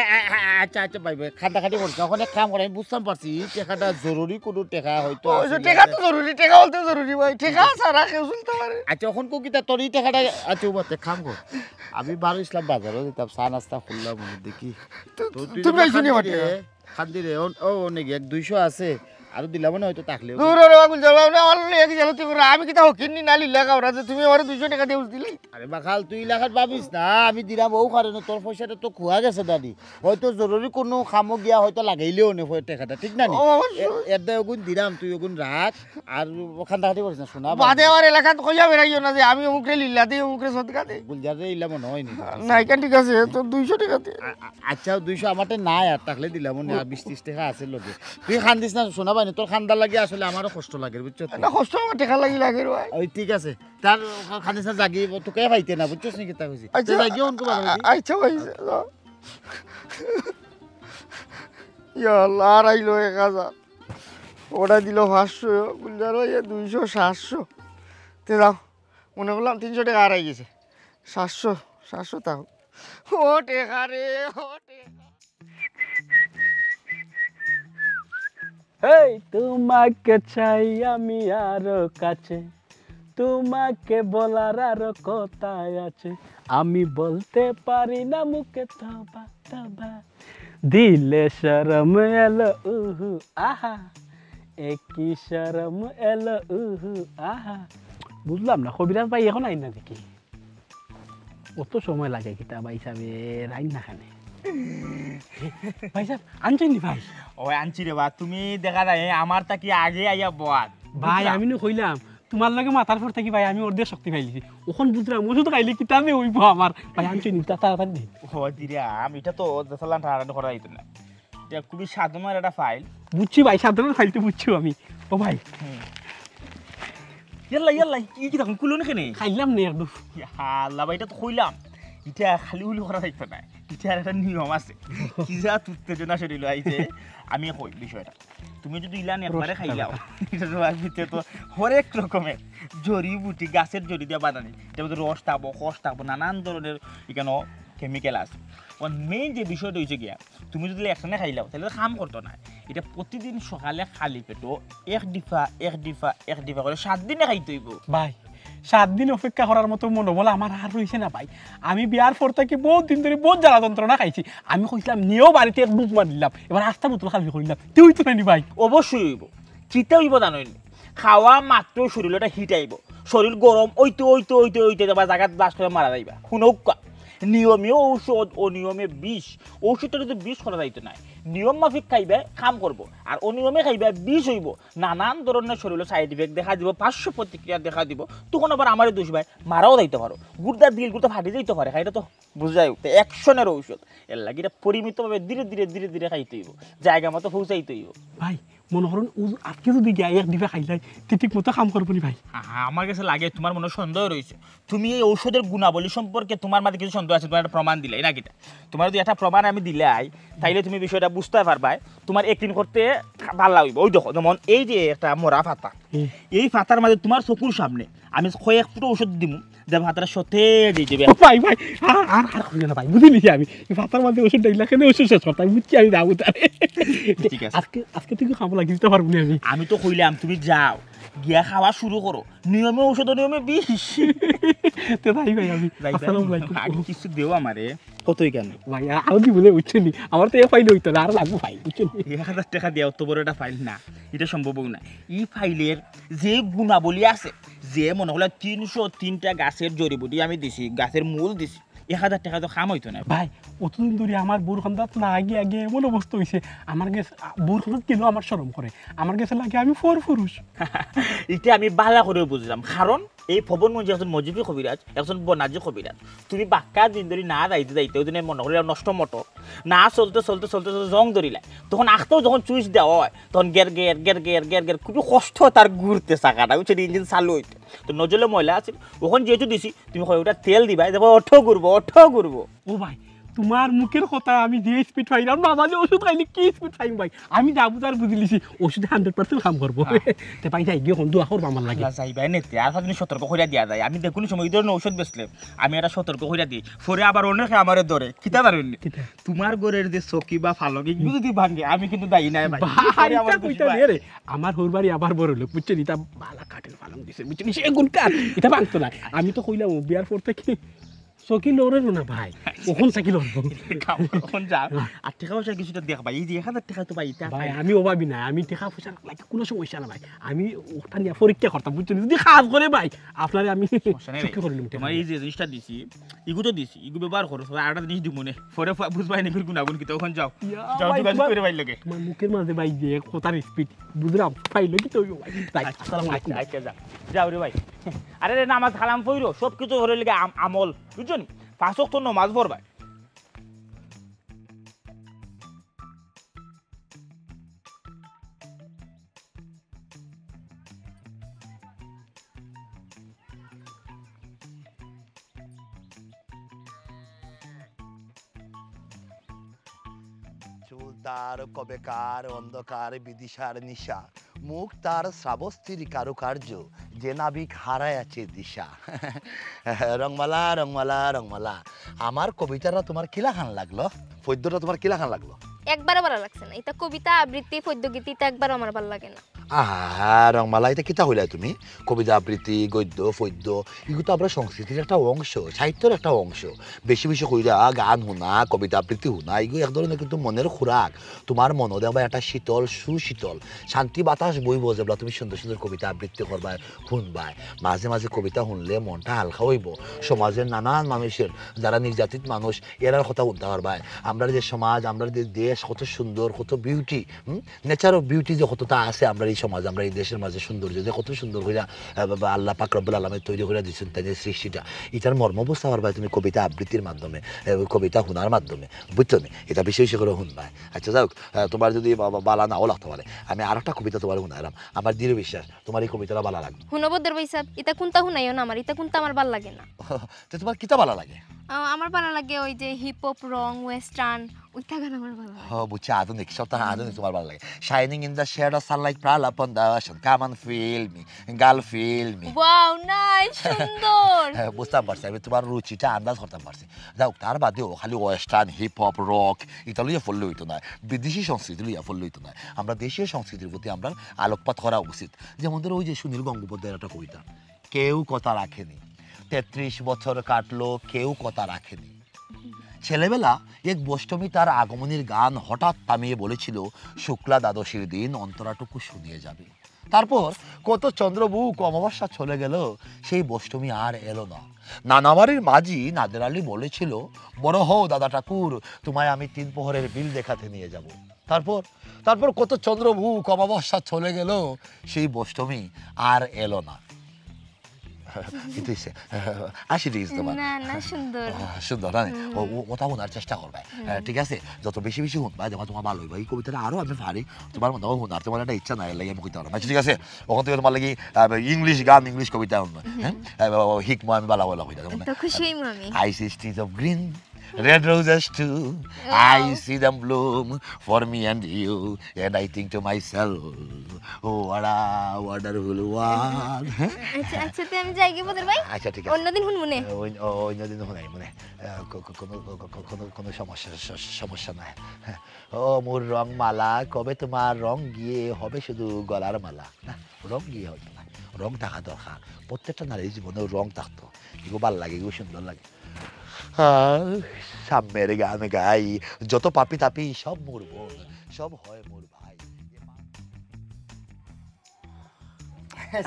আচ্ছা আচ্ছা ভাই ভাই খান্তা খাটি করিস না ওখানে কাম করে আমি বুঝতাম পারছি টাকাটা জরুরি কোনো টাকা হয়তো টাকা তো জরুরি টাকা বলতে জরুরি ভাই টাকা ছাড়া কেউ চলতে পারে আচ্ছা এখন কো কিতা তোর এই টাকাটা আচ্ছা উবাতে খাম কর আমি বারো ইসলাম বাজারও যেতাম চা নাস্তা খুললাম দেখি তুমি শুনি মাঠে খান্দি রে ও নাকি 200 আছে আর দিলাম না হয়তো থাকলে দূর রে বাগুল যাও না আমার এক জালতি করে আমি কি তাও কিন্নি নালি লাগা ওরা যে তুমি আমার 200 টাকা দেউস দিলি আরে বাখাল তুই লাখাত ভাবিস না আমি দিলাম ও কারণে তোর পয়সাটা তো খোয়া গেছে দাদি হয়তো জরুরি কোনো কামো গিয়া হয়তো লাগাইলেও নে টাকাটা ঠিক না নি এর দে ওগুন দিলাম তুই ওগুন রাখ আর খান্তা খাটি করিস না শোনা বাদে আমার এলাকাত কইয়া বেরাইও না যে আমি অমুকরে লিল্লা দেই অমুকরে সদকা দেই গুলজারে ইলা মনে হয় নি না কেন ঠিক আছে তো 200 টাকা দে আচ্ছা 200 আমারতে নাই আর থাকলে দিলাম না 20-30 টাকা আছে লগে তুই খান দিস না শোনা ভাই তোর খান্দা লাগে আসলে আমারও কষ্ট লাগে বুঝছো না কষ্ট আমার টাকা লাগি লাগে রে ভাই ওই ঠিক আছে তার খানিস না জাগি তোকে পাইতে না বুঝছস নি কিতা কইছি আচ্ছা জাগি অনকো বাবা আচ্ছা ভাই ইয়া আল্লাহ আর আইলো 1000 ওটা দিল 500 গুলজার ভাই 200 700 তে দাও মনে করলাম 300 টাকা আর আই গেছে 700 তাও ও টাকা রে ও টাকা এই তোমাকে চাই আমি আরো কাছে তোমাকে বলার আরো কথা আছে আমি বলতে পারি না মুখে তবা তবা দিলে শরম এলো উহু আহা একই শরম এলো উহু আহা বুঝলাম না কবিরাজ ভাই এখন আইন না দেখি অত সময় লাগে কিতা ভাই সাহেব আইন না খানে ভাই সাহেব আনছেন নি ভাই ওই আনছি রে বা তুমি দেখা যায় আমার তাকি আগে আইয়া বল ভাই আমি নো কইলাম তোমার লাগে মাথার পর থাকি ভাই আমি ওর দিয়ে শক্তি পাইলিছি ওখন বুঝলাম ওষুধ খাইলে কিতাবে হইব আমার ভাই আনছেন নি তাড়াতাড়ি দিন ও দিরাম এটা তো দেশালান ঠাড়াটা করা হইতো না এটা খুবই সাধারণ একটা ফাইল বুঝছি ভাই সাধারণ ফাইলতে বুঝছি আমি ও ভাই ইয়াল্লা কি তখন কুলো না কেনে খাইলাম নে একদম হাল্লা ভাই এটা তো কইলাম এটা খালি উলি করা থাকতো না এটা একটা নিয়ম আছে কি যা উত্তেজনা শরীর আইছে আমি কই বিষয়টা তুমি যদি ইলান একবারে খাইলাও এটা ভিতরে তো হরেক রকমের জড়ি বুটি গাছের জড়ি দিয়ে বানানি যেমন রস থাকবো কষ থাকবো নানান ধরনের এখানে কেমিক্যাল আছে মেইন যে বিষয়টা হয়েছে গিয়া তুমি যদি একসাথে খাইলাও তাহলে তো কাম করতো না এটা প্রতিদিন সকালে খালি পেটো এক ডিফা করে 7 দিনে খাইতে হইব ভাই 7 দিন অপেক্ষা করার মতো মনোবল আমার আর রয়েছে না ভাই। আমি বিয়ার পর থেকে বহুত দিন ধরে বহুত জ্বালা যন্ত্রণা খাইছি। আমি কইছিলাম নিয়েও বাড়িতে এক বুক মার দিলাম, এবার আস্তা বোতল খালি করিলাম, তুই তো নানি ভাই। অবশ্যই হইব, চিতা হইব জানোই খাওয়া মাত্র শরীরটা হিট আইব, শরীর গরম ওইতে ওইতে ওইতে ওইতে যাবা জায়গাত ব্লাস্ট করে মারা যাইবা। শুনৌকা নিয়মীয় ঔষধ অনিয়মে বিষ, ঔষধটা যদি বিষ করা যাইতো না, নিয়ম মাফিক খাইবে কাম করবো, আর অনিয়মে খাইবে বিষ হইব, নানান ধরনের শরীরের সাইড ইফেক্ট দেখা দিব, পার্শ্ব প্রতিক্রিয়া দেখা দিব, তখন আবার আমার দোষ ভাই মারাও যাইতে পারো, গুড়দা দিল গুড়দা ফাটি যাইতে পারে, এটা তো বুঝাই অ্যাকশনের ঔষধ। এর লাগে এটা পরিমিতভাবে ধীরে ধীরে ধীরে ধীরে খাইতে হইব, জায়গা মতো পৌঁছাইতে হইব। ভাই মনে করুন আজকে যদি গিয়ে এক দিবে খাইলাই ঠিক মতো কাম করবো নি ভাই। আমার কাছে লাগে তোমার মনে সন্দেহ রয়েছে, তুমি এই ঔষধের গুণাবলী সম্পর্কে তোমার মাঝে কিছু সন্দেহ আছে, তোমার একটা প্রমাণ দিলে নাকি? তোমার যদি একটা প্রমাণ আমি দিলে তাইলে তুমি বিষয়টা বুঝতে পারবা, তোমার একদিন করতে ভালো লাগবে। ওই দেখো যেমন এই যে একটা মরা পাতা, এই পাতার মাঝে তোমার চকুর সামনে আমি কয়েক ফুটো ঔষধ দিব, যে পাতাটা সতেজ হয়ে যাবে। ভাই ভাই আর আর করি না ভাই, বুঝিনি আমি পাতার মধ্যে ওষুধ ডাইলা কেন ওষুধ শেষ করতাম, বুঝছি আমি যাবো তারে। ঠিক আছে, আজকে আজকে তুই খাবো লাগি দিতে পারবো না আমি। আমি তো কইলাম তুমি যাও গিয়া খাওয়া শুরু করো, নিয়মে ঔষধ নিয়মে বিষ। তো ভাই ভাই আমি আসসালামু আলাইকুম। আগে কিছু দেও আমারে, কতই কেন ভাই আরো কি বলে বুঝছেনি, আমার তো এ ফাইল হইতো না, আর লাগবো ভাই বুঝছেন। 1000 টাকা দেওয়া অত বড় একটা ফাইল না, এটা সম্ভব না। এই ফাইলের যে গুণাবলী আছে, যে মনে হলো 303টা গাছের জড়িবুটি আমি দিছি, গাছের মূল দিছি, 1000 টাকা তো কাম হইতো না ভাই। অতদিন ধরে আমার বোর খান্দাত না আগে আগে এমন অবস্থা হয়েছে, আমার গেছে বোর খান্দাত কেন আমার শরম করে, আমার গেছে লাগে আমি ফর পুরুষ। এটা আমি বালা করে বুঝলাম, কারণ এই ভবনগঞ্জ একজন মজিবি কবিরাজ, একজন বনাজি কবিরাজ, তুমি বাক্কা দিন ধরে না যাইতে যাইতে ওই দিনে মনে করি নষ্ট মটর না চলতে চলতে চলতে চলতে জং ধরিলাই, তখন আখতেও যখন চুইস দেওয়া হয় তখন গের গের গের গের গের গের খুবই কষ্ট তার ঘুরতে চাকাটা, বুঝছে ইঞ্জিন চালু হইতে। তো নজলে ময়লা আছে, ওখানে যেহেতু দিছি তুমি ওটা তেল দিবা, দেখো অটো ঘুরবো অটো ঘুরবো। ও ভাই তোমার মুখের কথা আমি যে স্পিড পাইলাম না, আমাদের ওষুধ খাইলে কি স্পিড পাইম ভাই, আমি যাবো তার বুঝলিছি ওষুধে 100% কাম করবো। তো ভাই যাই গিয়ে দোয়া করবো আমার লাগে। যাইবাই নেতে আর আপনি সতর্ক করে দিয়া যায়, আমি দেখুন সময় এই ধরনের ঔষধ বেচলে আমি এটা সতর্ক করে দিই, পরে আবার অনেকে আমার ধরে খিতা পারেন তোমার ঘরের যে চকি বা ফালক এগুলো যদি ভাঙে আমি কিন্তু দায়ী নাই ভাই। আমার হোর বাড়ি আবার বড় লোক বুঝছেন, এটা বালা কাঠের ফালং দিছে বুঝছেন, সেগুন কাঠ এটা ভাঙতো না। আমি তো কইলাম বিয়ার পর থেকে চকি লড়েরও না ভাই, কখন চাকি লড়বো কখন যা। আর টাকা পয়সা কিছুটা দেখ ভাই, এই যে 1000 টাকা তো পাই ভাই, আমি অভাবী না, আমি টাকা পয়সা লাগে কোনো সমস্যা না ভাই, আমি ওটা নিয়ে পরীক্ষা করতাম বুঝছেন, যদি কাজ করে ভাই আপনারে আমি তোমার এই যে জিনিসটা দিছি ইগু তো দিছি, ইগু ব্যবহার করো, আর একটা জিনিস দিব মনে পরে বুঝবাই না গুণাগুণ কি, তখন যাও যাও যোগাযোগ করে ভাই লাগে। তোমার মুখের মাঝে ভাই যে কথার স্পিড বুঝলাম, পাইলো কি তো ভাই। আসসালামু আলাইকুম। আচ্ছা যাও রে ভাই। আরে রে নামাজ কালাম পড়ো, সব কিছু হরে লাগে আমল বুঝছেন, 5 ওয়াক্ত নামাজ পড়বাই। চুল তার কবেকার অন্ধকার বিদিশার নিশা, মুখ তার শ্রাবস্তির কারুকার্য, যে নাবিক হারায় আছে দিশা। রংমালা রংমালা রংমালা, আমার কবিতাটা তোমার কিলাখান লাগলো, পদ্যটা তোমার কিলাখান লাগলো? একবারও ভালো লাগছে না, এটা কবিতা আবৃত্তি পদ্য গীতি এটা একবারও আমার ভালো লাগে না। আহা রংমালা, এটা কিতা হইলাই তুমি? কবিতা আবৃত্তি গদ্য পদ্য এগুলো তো আমরা সংস্কৃতির একটা অংশ, সাহিত্যের একটা অংশ। বেশি বেশি কইরা গান শুনা, কবিতা আবৃত্তি শুনা, এগুলো এক ধরনের কিন্তু মনের খোরাক। তোমার মনে দেবা একটা শীতল সুশীতল শান্তি বাতাস বইব, যেগুলো তুমি সুন্দর সুন্দর কবিতা আবৃত্তি করবা শুনবাই। মাঝে মাঝে কবিতা শুনলে মনটা হালকা হইব। সমাজের নানান মানুষের যারা নির্যাতিত মানুষ এরার কথা শুনতে পারবাই। আমরা যে সমাজ, আমরা যে দেশ কত সুন্দর, কত বিউটি, নেচার অফ বিউটি যে কতটা আছে আমরা এই সমাজ, আমরা এই দেশের মাঝে সৌন্দর্য যে কত সুন্দর করে আল্লাহ পাক রব্বুল আলামিন তৈরি করে দিচ্ছেন, তাই সৃষ্টিটা এটার মর্ম বুঝতে পারবাই তুমি কবিতা আবৃত্তির মাধ্যমে, কবিতা শোনার মাধ্যমে, বুঝছো নি? এটা বেশি বেশি করে শুনবাই। আচ্ছা যাও, তোমার যদি বালা নাও লাগতে পারে আমি আর একটা কবিতা তোমার শুনাইলাম, আমার দৃঢ় বিশ্বাস তোমার এই কবিতাটা ভালো লাগবে। হুনবদ্দর বৈসাব এটা কোনটা শুনাইও না, আমার এটা কোনটা আমার ভালো লাগে না। তো তোমার কিতা ভালো লাগে? আমার ভালো লাগে ওই যে হিপ হপ রং ওয়েস্টার্ন ওইটা গান আমার ভালো লাগে। বুঝছি, আধুনিক সবটা আধুনিক তোমার ভালো লাগে। Shining in the shade of sunlight প্রাল upon the ocean, come on feel me girl feel me. Wow nice, সুন্দর। বুঝতাম পারছি, আমি তোমার রুচিটা আন্দাজ করতাম পারছি। যাও, তার বাদেও খালি ওয়েস্টার্ন হিপ হপ রক এটা লইয়া ফললে হইতো না, বিদেশি সংস্কৃতি লইয়া ফললে হইতো না। আমরা দেশীয় সংস্কৃতির প্রতি আমরা আলোকপাত করা উচিত। যেমন ধরো ওই যে সুনীল গঙ্গোপাধ্যায়ের একটা কবিতা, কেউ কথা রাখেনি। 33 বছর কাটলো, কেউ কথা রাখেনি। ছেলেবেলা এক বষ্টমী তার আগমনীর গান হঠাৎ থামিয়ে বলেছিল, শুক্লা দ্বাদশীর দিন অন্তরাটুকু শুনিয়ে যাবে। তারপর কত চন্দ্রবুক অমাবস্যা চলে গেল, সেই বষ্টমী আর এলো না। নানাবাড়ির মাঝি নাদের আলী বলেছিল, বড় হও দাদা ঠাকুর, তোমায় আমি 3 প্রহরের বিল দেখাতে নিয়ে যাব। তারপর কত চন্দ্রবুক অমাবস্যা চলে গেল, সেই বষ্টমী আর এলো না। কিন্তু আসি ঠিক আছে তোমার না না সুন্দর সুন্দর না ওটা শোনার চেষ্টা করবে, ঠিক আছে? যত বেশি বেশি শুনবা যেমন তোমার ভালো হইবা। এই কবিতাটা আরো আমি পারি, তোমার মধ্যেও শোনার তোমার একটা ইচ্ছা নাই লাগে আমি কইতে পারবো, ঠিক আছে? ওখান থেকে তোমার লাগি ইংলিশ গান, ইংলিশ কবিতা হ্যাঁ শিখবো আমি ভালো ভালো কবিতা। তো খুশি হইম আমি। I see streets of green, red roses too. I see them bloom for me and you, and I think to myself, oh what a wonderful world. আচ্ছা আচ্ছা তে আমি যাই কি বদর ভাই? আচ্ছা ঠিক আছে, অন্যদিন শুনমুনে। অন্যদিন শুনাই মনে কোনো সমস্যা নাই। ও মোর রং মালা, কবে তোমার রং গিয়ে হবে শুধু গলার মালা? না, রং গিয়ে হবে না, রং থাকা দরকার। প্রত্যেকটা নারীর জীবনে রং থাকতো, এগুলো ভালো লাগে, এগুলো সুন্দর লাগে। সাম্যের গান গাই, যত পাপি তাপি সব মোর বোন, সব হয় মোর ভাই।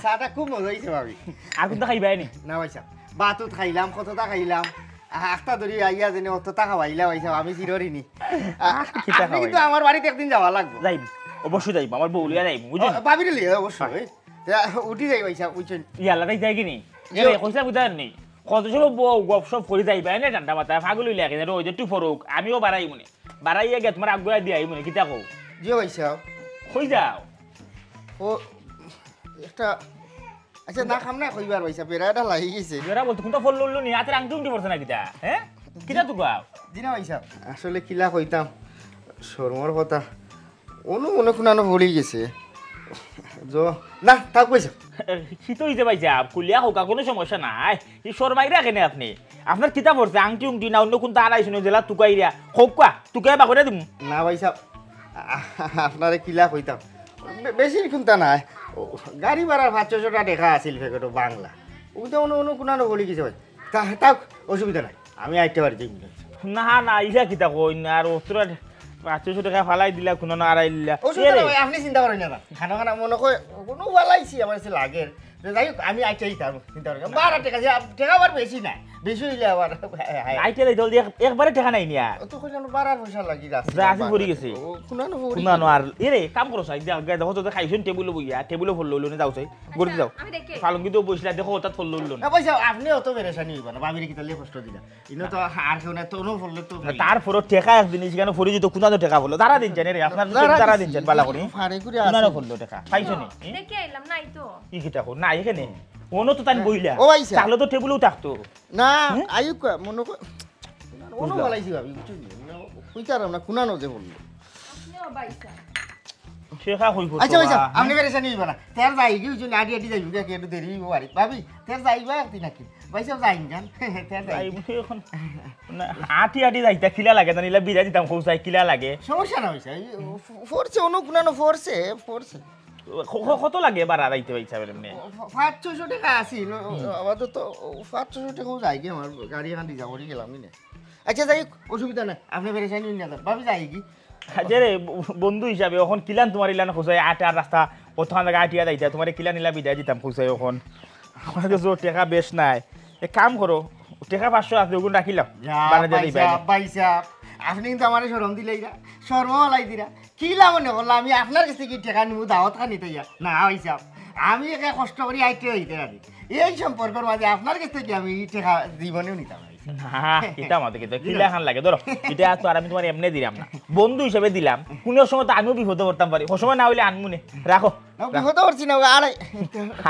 চাটা খুব মজা হয়েছে ভাবি। আর কিন্তু খাইবাই নি না ভাইসা বাতুত খাইলাম, কতটা খাইলাম, আখটা ধরি আইয়া যেন অতটা খাওয়াইলা ভাইসা, আমি চিররিনি। আপনি কিন্তু আমার বাড়িতে একদিন যাওয়া লাগবে। যাইব, অবশ্যই যাইব, আমার বউলিয়া যাইব বুঝলি। ভাবিরে লিয়ে অবশ্যই উঠি যাই ভাইসা, বুঝছেন? ইয়াল্লাটাই যাই কিনি কইসা বুঝার নেই কত সব বউ গপ সব করে যাইবাই না ঠান্ডা মাথায় ফাগুল হইলে কেন ওই যে টু ফরুক আমিও বাড়াই মনে বাড়াইয়া গে তোমার আগুয়া দিয়ে মনে কিতা কও জি ভাইসা কই যাও ও একটা আচ্ছা না খাম না কইবার ভাইসা, পেরাটা লাগি গেছে। এরা বলতো কোনটা ফল লইলো নি হাতে আংটি উংটি পড়ছে না কিতা হ্যাঁ কিতা তো গাও জি না ভাইসা, আসলে কিলা কইতাম শর্মর কথা মনে খুনানো ভুলি গেছে। না থাক ভাইসা, শীত হইতে পাইছে কুলিয়া হোক কোনো সমস্যা নাই। এই সরমাই রাখেন আপনি, আপনার কিতা পড়ছে আংটি উংটি না অন্য কোনটা আড়াই শুনে জেলা তুকাইয়া হোক কা তুকাই বাকরে দিম না ভাইসা আপনারে কিলা কইতাম বেশি খুনতা নাই, গাড়ি ভাড়ার 500 টাকা দেখা আছিল ফেকেটো বাংলা, ওটা অন্য কোনানো বলি গেছে ভাই। থাক অসুবিধা নাই, আমি আইতে পারি। না না ইলা কিতা কই না আর অস্ত্র 500 টাকা ফালাই দিলা কোনো না আড়াই দিলা আপনি চিন্তা করেন না, খানা খানা মনে হয় কোনো ফালাইছি আমার কাছে লাগে। যাই হোক আমি আইতে চিন্তা করেন 12 টাকা, টাকা আবার বেশি নাই, বেশি হইলে আবার আইতে জলদি একবারে টাকা নাই নিয়া তো কইলাম 12 পয়সা লাগি রাসি পড়ি গেছে শুনানো আর এরে কাম করো সাই দেখো তো খাইছেন টেবিলে বইয়া টেবিলে ফল লইলো না যাও চাই গড়ি যাও ফালঙ্গি তো বসলা দেখো ওটা ফল লইলো না পয়সা আপনি অত বেরেশানি হইবা না, ভাবিরে কি তালে কষ্ট দিলা ইনো তো আর কেউ না তো নো ফল তো তারপর টাকা একদিন সেখানে ফরি যেত কুনানো টাকা বলো তারা দিন জানে রে আপনার তারা দিন জান বালা করি ফাড়ে করে কুনানো ফল টাকা পাইছো নি দেখে আইলাম নাই তো কি কিটা কো না এখানে ওনো তো তাই বইলা ও ভাইসা তাহলে তো টেবিলেও থাকতো না আয়ুক মনে কো ওনো বলাইছি ভাবি কইতারাম না কুনানো যে বললো নিও বাইসা শেখা হই করতো আচ্ছা ভাইসা আপনি বেরেশানি হইবা না, তের যাই কি হইছে আডি আডি যাইবি কি একটু দেরি হইব বাড়ি ভাবি, তের যাইবা একদিন নাকি ভাইসা যাইন জান তের যাই এখন না আটি আটি যাইতা কিলা লাগে জানিলা বিরা দিতাম কইছাই কিলা লাগে সমস্যা না ভাইসা ফোরছে ওনো কুনানো ফোরছে কত লাগে বাড়া রাইতে পাইছা এমনি 500 টাকা আসিল আমাদের তো 500 টাকাও যাই কি আমার গাড়ি এখান দিয়ে যাবো গেলাম না। আচ্ছা যাই অসুবিধা নাই, আপনি বেরেশানি হই না ভাবি যাই কি যে রে বন্ধু হিসাবে এখন কিলান তোমার ইলান খোঁজাই আটার রাস্তা ওখান জায়গা আটিয়া যাইতা তোমার কিলান ইলা বিদায় দিতাম খোঁজাই এখন আমার কাছে টাকা বেশ নাই, এক কাম করো টাকা 500 আছে ওগুলো রাখিলাম ভাইসা আপনি কিন্তু আমার শরম দিলেই না, শর্মালাই দিরা কি লাভ মনে করলাম আমি আপনার কাছে কি টাকা নিব দাওয়াত খানি তাইয়া না ভাইসা আমি একা কষ্ট করি আইতে হইতে রাখি এই সম্পর্কের মাঝে আপনার কাছ থেকে আমি টাকা জীবনেও নিতাম না এটা আমাদের কিন্তু কিলা খান লাগে ধরো এটা তো আর আমি তোমার এমনি দিলাম না বন্ধু হিসেবে দিলাম কোন সময় তো আমিও বিপদে পড়তাম পারি ও সময় না হইলে আনমুনে রাখো বিপদে পড়ছি না আরে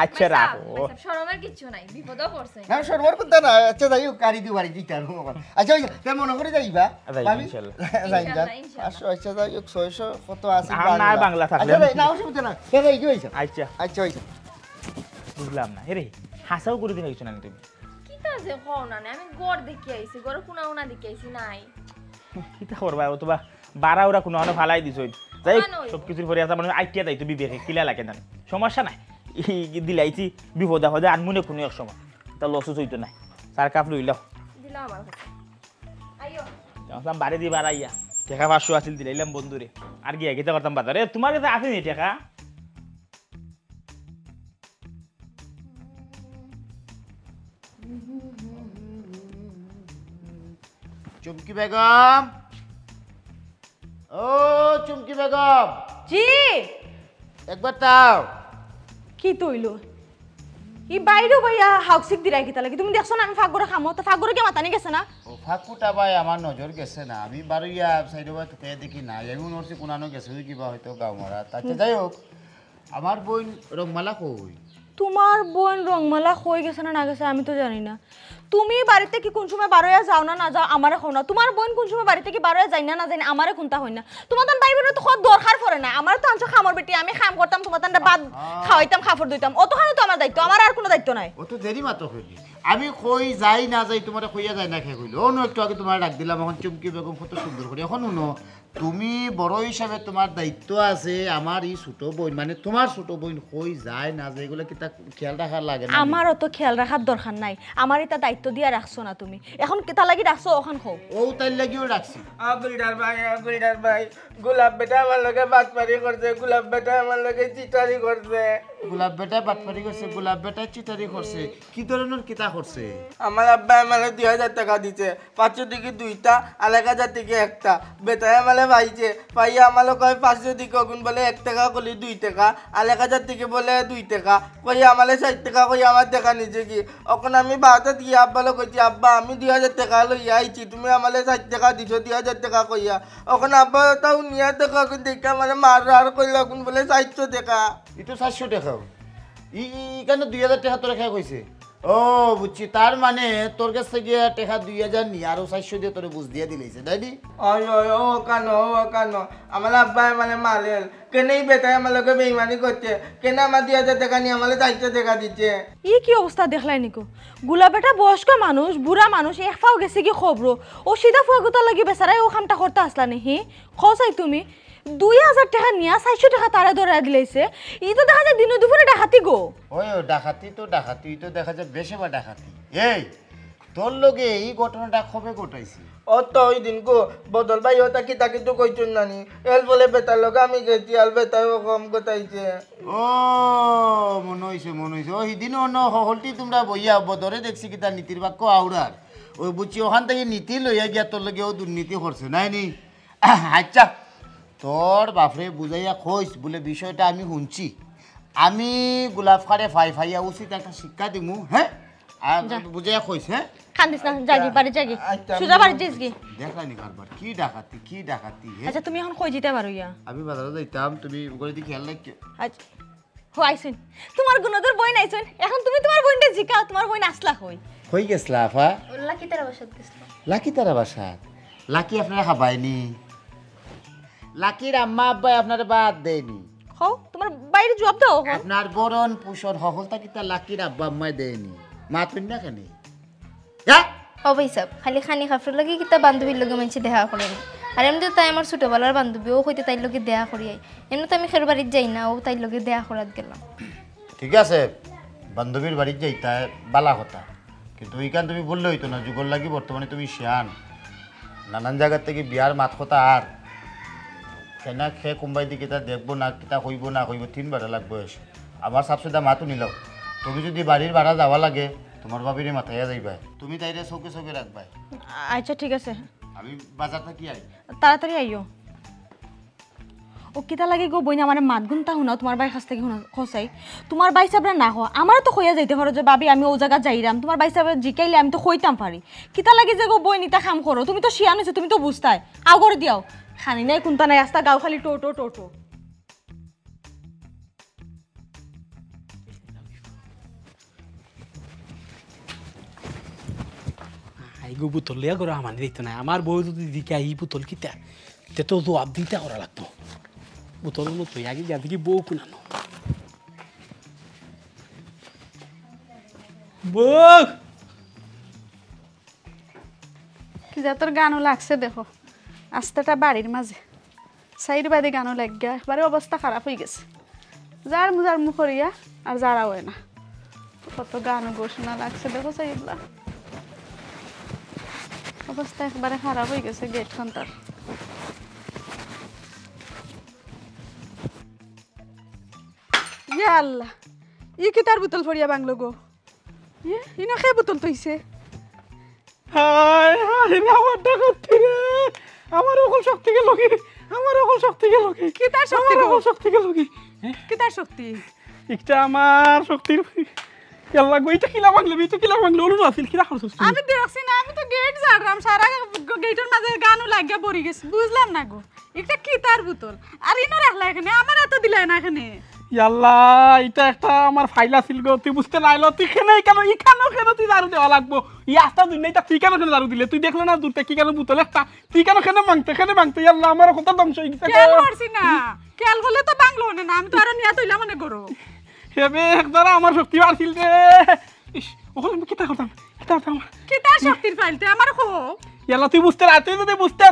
আচ্ছা রাখো শরমের কিছু নাই বিপদও পড়ছে না শরমের কথা না। আচ্ছা যাই হোক গাড়ি দিয়ে বাড়ি দিতে আচ্ছা তেমন মনে করে যাইবা ইনশাআল্লাহ যাই যান 500 আচ্ছা যাই হোক 600 কত আছে না বাংলা থাকলে না অসুবিধা না এই কি হইছে আচ্ছা আচ্ছা হইছে বুঝলাম না রে হাসাও করে দিন কিছু না তুমি কিতা যে কও না আমি গড় দেখি আইছি গড় কোনা ওনা দেখি আইছি নাই কিতা করবা ও তো বা বাড়া ওরা কোনো ফালাই দিছই যাই সব কিছুর পরে আছে মানে আইটিয়া যাইতো বিবেকে কিলা লাগে না সমস্যা নাই দিলাইছি বিপদ আপদে আনমুনে কোনো এক সময় তা লসও হইতো নাই চার কাপ লইলাম দিলাম আমার কাছে আইও বাড়ি দিয়ে বাড়াইয়া টেকা 500 আছিল দিলাইলাম বন্ধুরে আর গিয়া গিয়ে করতাম বাজারে তোমার কাছে আছে নি টেকা চুমকি বেগম, ও চুমকি বেগম, জি একবার তাও। কি তৈল ই বাইরেও ভাইয়া হাউসিক দিরাই কিতা লাগে তুমি দেখছো না আমি ফাগরে খামো তো ফাগরে কে মাতানি গেছে না ও ফাঁকুটা ভাই আমার নজর গেছে না, আমি বারুইয়া সাইডে ভাই তোকে দেখি না, এমন ওরছি কোনানো গেছে কিবা হয়তো গাঁও মারা। তাতে যাই হোক, আমার বোন রংমালা কই? তোমার বোন রংমালা হয়ে গেছে না না গেছে আমি তো জানি না। তুমি বাড়িতে কি কোন সময় বারোয়া যাও না না যাও আমারে খাও না। তোমার বোন কোন সময় বাড়িতে কি বারোয়া যাই না না জানি আমারে কোনটা হয় না। তোমার তান বাইরে তো খদ দরকার পড়ে না, আমার তো আনছো খামর বেটি, আমি খাম করতাম তোমার তানটা বাদ খাওয়াইতাম খাফর দিতাম, অতখানি তো আমার দায়িত্ব, আমার আর কোনো দায়িত্ব নাই। ও তো দেরি মাত্র হইলি, আমি কই যাই না যাই তোমার কইয়া যায় না খেয়ে কইল। অন্য একটু আগে তোমার ডাক দিলাম, এখন চুমকি বেগম কত সুন্দর করে। এখন শুনো, তুমি বড় হিসাবে তোমার দায়িত্ব আছে, আমার এই ছোট বোন মানে তোমার ছোট বোন কই যায় না যায় এগুলো কি তা খেয়াল রাখার লাগে না? আমার অত খেয়াল রাখার দরকার নাই, আমার এটা দায়িত্ব দিয়া রাখছো না তুমি, এখন কেতা লাগি রাখছো ওখান খাও। ও তাই লাগিও রাখছি। গুলডার ভাই গোলাপ বেটা আমার লগে বাটপারি করছে, গোলাপ বেটা আমার লগে চিটারি করছে। গোলাপ বেটা বাটপারি করছে, গোলাপ বেটা চিটারি করছে, কি ধরনের কিতা করছে? আমার আব্বা আমার 2000 টাকা দিছে, 500 থেকে 2টা আর 1000 থেকে একটা। বেটায় আমার পাইছে, পাইয়া আমার কয় 500 থেকে গুণ বলে 1 টাকা করলে 2 টাকা আর 1000 থেকে বলে 2 টাকা, কইয়া আমার 60 টাকা কইয়া আমার টাকা নিচে কি। এখন আমি বাড়িতে দিয়ে আব্বালে কইছি, আব্বা আমি 2000 টাকা লইয়া আইছি, তুমি আমার 60 টাকা দিছো 2000 টাকা কইয়া। এখন আব্বা তাও নিয়া টাকা দেখা মানে মার আর কইলা গুণ বলে 400 টাকা। এটা 400 টাকা, কেন 2000 টাকা তোরা খেয়ে কইছে? ও বুঝছি, তার মানে তোর কাছ থেকে টাকা 2000 নিয়ে আরো 400 দিয়ে তোরে বুঝ দিয়ে দিলেছে, তাই নি? ও কানো আমার আব্বা মানে মারেল কেন, এই বেটায় আমার লোকে বেইমানি করছে কেন, আমার 2000 টাকা নিয়ে আমার 400 টাকা দিচ্ছে। ই কি অবস্থা দেখলাই নিকো, গুলা বেটা বয়স্ক মানুষ বুড়া মানুষ এক ফাও গেছে কি খবর, ও সিধা ফুয়াগতা লাগি বেচারাই ও কামটা করতে আসলা নি হি খসাই তুমি 2000 টাকা নিয়া 400 টাকা তারা ধরে দিলাইছে, ই তো দেখা যায় দিনে দুপুরে ডাকাতি গো। ওই ডাকাতি তো ডাকাতি, তো দেখা যায় বেশি বা ডাকাতি। এই তোর লগে এই ঘটনাটা কবে ঘটাইছে? ও তো ওই দিন গো বদল ভাই ওটা কি তাকে তো কইছুন নানি, এল বলে বেটার লোক আমি গেছি আল বেটাও কম কথাইছে। ও মনে হইছে ও সেদিন অন্য হলটি তোমরা বইয়া বদরে দেখছি কি তার নীতির বাক্য আউড়ার, ওই বুঝছি ওখান থেকে নীতি লইয়া গিয়া তোর লগে ও দুর্নীতি করছে নাই নি? আচ্ছা তোর বাপরে বুঝাইয়া খইস বলে বিষয়টা আমি শুনছি, আমি গোলাপ খাড়ে ফাইয়া উচিত একটা শিক্ষা দিমু। হ্যাঁ বুঝাইয়া খইস। হ্যাঁ খান্দিস না, জাগি বাড়ি জাগি সুজা বাড়ি যাইস কি দেখলানি কারবার কি ডাকাতি কি ডাকাতি। আচ্ছা তুমি এখন কই যেতে পারো ইয়া? আমি বাজারে যাইতাম, তুমি ওগুলো দিয়ে খেয়াল রাখি। আচ্ছা হো আইছেন তোমার গুণদর বই নাইছেন, এখন তুমি তোমার বইনটা জিকাও, তোমার বই আসলা কই? কই গেছলা আফা? লাকি তারা বসত গেছিল। লাকি তারা বাসাত? লাকি আপনারা খাবাইনি? লাকির আম্মা আব্বাই আপনারা বাদ দেয়নি? হো তোমার বাইরে জবাব দাও। আপনার বরণ পোষণ সফলতা কি তার লাকির আব্বা আম্মাই দেয়নি? মা তুই না কেন? হবাই সব খালি খানি খাফর লাগে কিতা বান্ধবীর লগে মানুষ দেখা করে না, আর এমনি তাই আমার ছোটবেলার বান্ধবী, ও হইতে তাইর লগে দেখা করি আই, এমনি তো আমি খের বাড়ির যাই না, ও তাইর লগে দেখা করাত গেলাম। ঠিক আছে বান্ধবীর বাড়ির যাইতা বালা কথা, কিন্তু ওইখান তুমি বললে হইতো না, যুগর লাগি বর্তমানে তুমি শিয়ান, নানান জায়গার থেকে বিয়ার মাত কথা আর কেনা খেয়ে কোম্পাই দিকে তা দেখবো না কিতা কইব না কইব 3 বার লাগবো এসে। আমার সাবসিডা মাতো নিলাও, তুমি যদি বাড়ির ভাড়া যাওয়া লাগে তোমার বাবিরে মাথায় যাইবা, তুমি তাইরে চৌকে চৌকে রাখবাই। আচ্ছা ঠিক আছে, আমি বাজার থাকি আই, তাড়াতাড়ি আইও। ও কিতা লাগে গো বইনা মানে মাত গুনতা শুনা তোমার বাইর কাছ থেকে শুনা খসাই, তোমার বাই সাবরা না হওয়া আমারও তো কইয়া যাইতে পারো যে বাবি আমি ও জায়গা যাইরাম, তোমার বাই সাবরা জিকাইলে আমি তো কইতাম পারি। কিতা লাগে যে গো বই নিতা কাম করো, তুমি তো শিয়ান হইছো, তুমি তো বুঝতাই আও করে দিয়াও, খানি নাই কোনটা নাই রাস্তা গাও খালি টোটো টোটো। আইগো বোতল লিয়া করে আমার দিত না, আমার বউ যদি দিকে আই বোতল কিতা তে তো জবাব দিতে করা লাগতো। বোতল তো আগে যা দিকে বউ কুনানো বউ কি যা তোর গানও লাগছে দেখো, আস্তেটা বাড়ির মাঝে সাইড বাদে গানও লাগ গিয়া একবারে অবস্থা খারাপ হয়ে গেছে। যার মুজার মুখ করিয়া আর যারা হয় না কত গান ঘোষণা লাগছে দেখো সাইবলা অবস্থা একবারে খারাপ হয়ে গেছে গেট খান্তার ইয়া আল্লাহ ই কি তার বোতল ফড়িয়া বাংলো গো ইনা খেয়ে বোতল তৈছে হায় হায় রে আমার ডাকতি রে আমার ওকল শক্তি গেল কি আমার ওকল শক্তি গেল কি কি তার শক্তি আমার ওকল শক্তি গেল কি কি তার শক্তি একটা আমার শক্তির আল্লাহ গো এটা কিলা বাংলা তো কিলা বাংলা ওলু আসিল কিলা খরচ আমি দেখছি না আমি তো গেট ঝাড়লাম সারা গেটের মাঝে গানও লাগিয়া পড়ে গেছে বুঝলাম না গো এটা কি তার বোতল আর ইনো রাখলা এখানে আমার এত দিলাই না এখানে আল্লাহ এটা একটা আমার ফাইল আছিল গো তুই বুঝতে নাইলো তুই কেন কেন তুই দারু দেওয়া লাগবো ই আস্তা দুই নাই তুই কেন দারু দিলে তুই দেখলে না দূরতে কি কেন বোতল একটা তুই কেন মাংতে আল্লাহ আমার কথা ধ্বংস হয়ে গেছে কেন করছি না কেল হলে তো বাংলো না আমি তো আর নিয়া তইলা মনে করো হেবে একদারা আমার শক্তি বাড়ছিল রে ইস ওখানে আমি কিতা করতাম কি তার শক্তির ফাইলতে আমার খো ইয়াল্লা তুই বুঝতে না তুই যদি বুঝতে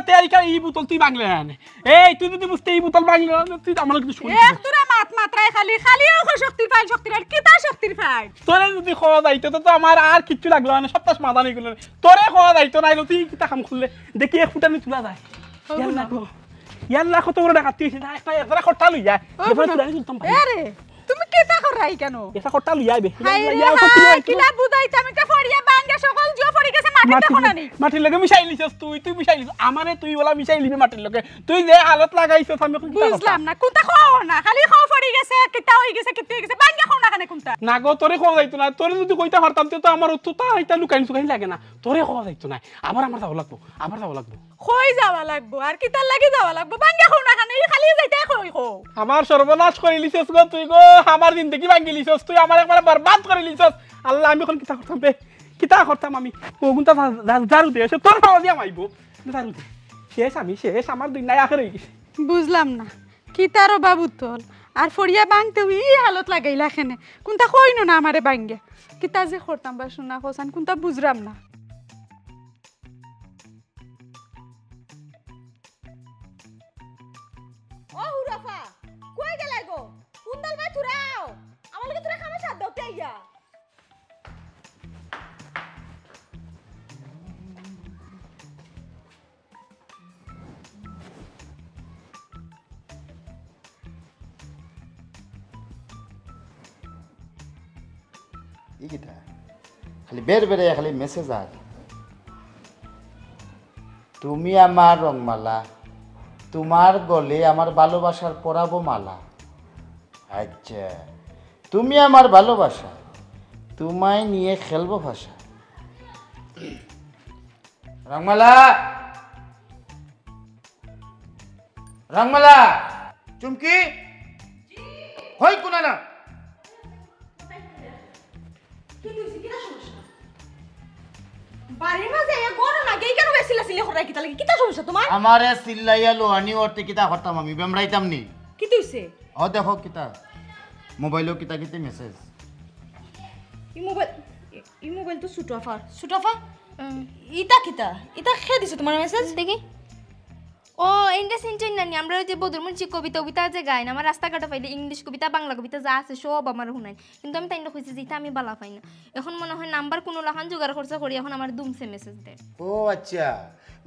এই বোতল তুই বাংলা আনে এই তুই যদি বুঝতে এই বোতল বাংলা তুই আমার কিছু শুনি এক তোরা মাত্রায় খালি ও শক্তির ফাইল কি তার শক্তির ফাইল তোরে যদি খাওয়া যাইতো তো আমার আর কিচ্ছু লাগলো না সপ্তাহ সমাধান হয়ে গেল তোরে খাওয়া যাইতো না তুই কিতা কাম করলে দেখি এক ফুটানি তোলা যায় ইয়াল্লা কত বড় ডাকাতি হয়েছে একটা একজরা খট্টা লই যায় আরে তুমি কিতা করাই কেন এটা খট্টা লই যাবে কিলা বুদাইতে আমি তা ফড়িয়া বাঙ্গা সকল জিও ফড়ি গেছে মাটি দেখো না নি মাটির লগে মিশাই লিছস তুই মিশাই লিছস আমারে তুই ওলা মিশাই লিবি মাটির লগে তুই যে হালত লাগাইছস আমি বুঝলাম না কোনটা খাও না খালি খাও ফড়ি গেছে কিতা হই গেছে বাঙ্গা খাও না কেন কোনটা না গো তোরে খাওয়া যাইতো না তোরে যদি কইতা পারতাম তো আমার অতটা এটা লুকাইন সুকাইন লাগে না তোরে খাওয়া যাইতো না আমার যাওয়া লাগবো কই যাওয়া লাগবো আর কিতা লাগি যাওয়া লাগবো বাঙ্গা খাও না কেন খালি যাইতে কই খাও আমার সর্বনাশ করে লিছস গো তুই গো আমার জিন্দেগি ভাঙি লিছস তুই আমার একবার বরবাদ করে লিছস আল্লাহ আমি এখন কিতা করতাম আমি ওগুনটা জারু দিয়ে এসে তোর খাওয়া দিয়া মাইবো জারু দে শেষ আমার দুই নাই আখের হয়ে গেছে বুঝলাম না কিতারও বাবু তোল আর ফড়িয়া বাংতে ই হালত লাগাইলা এখানে কোনটা কইনো না আমারে বাঙ্গে কিতা যে করতাম বা শোনা কোসান কোনটা বুঝরাম না ও হুরাফা কই গেলাই গো কুন্দাল ভাই তুরাও আমার লগে তোরা খামা সাথ দাও তেইয়া ইকিটা খালি বের খালি মেসেজ আর তুমি আমার রংমালা তোমার গলে আমার ভালোবাসার পরাবো মালা আচ্ছা তুমি আমার ভালোবাসা তোমায় নিয়ে খেলবো ভাষা রংমালা চুমকি হই কোনা না বাড়ির মাঝে গরো না গেই কেন বেসিলা হরাই কিতা লাগি কিতা সমস্যা তোমার আমারে সিল্লাইয়া লোহানি ওরতে কিতা করতাম আমি বেমরাইতাম নি কি তুইছে ও দেখো কিতা মোবাইলও কিতা কিতে মেসেজ ই মোবাইল তো সুটাফা ইতা কিতা ইতা খে দিছে তোমার মেসেজ দেখি ও এইটা সিনচেন নানি আমরা ওই যে বদরমুন্সি কবিতা যে গাই না আমার রাস্তাঘাটে পাইলে ইংলিশ কবিতা বাংলা কবিতা যা আছে সব আমার শুনাই কিন্তু আমি তাইলে কইছি যে এটা আমি বালা পাই না এখন মনে হয় নাম্বার কোনো লাখান জোগাড় খরচা করি এখন আমার দুমসে মেসেজ দেয় ও আচ্ছা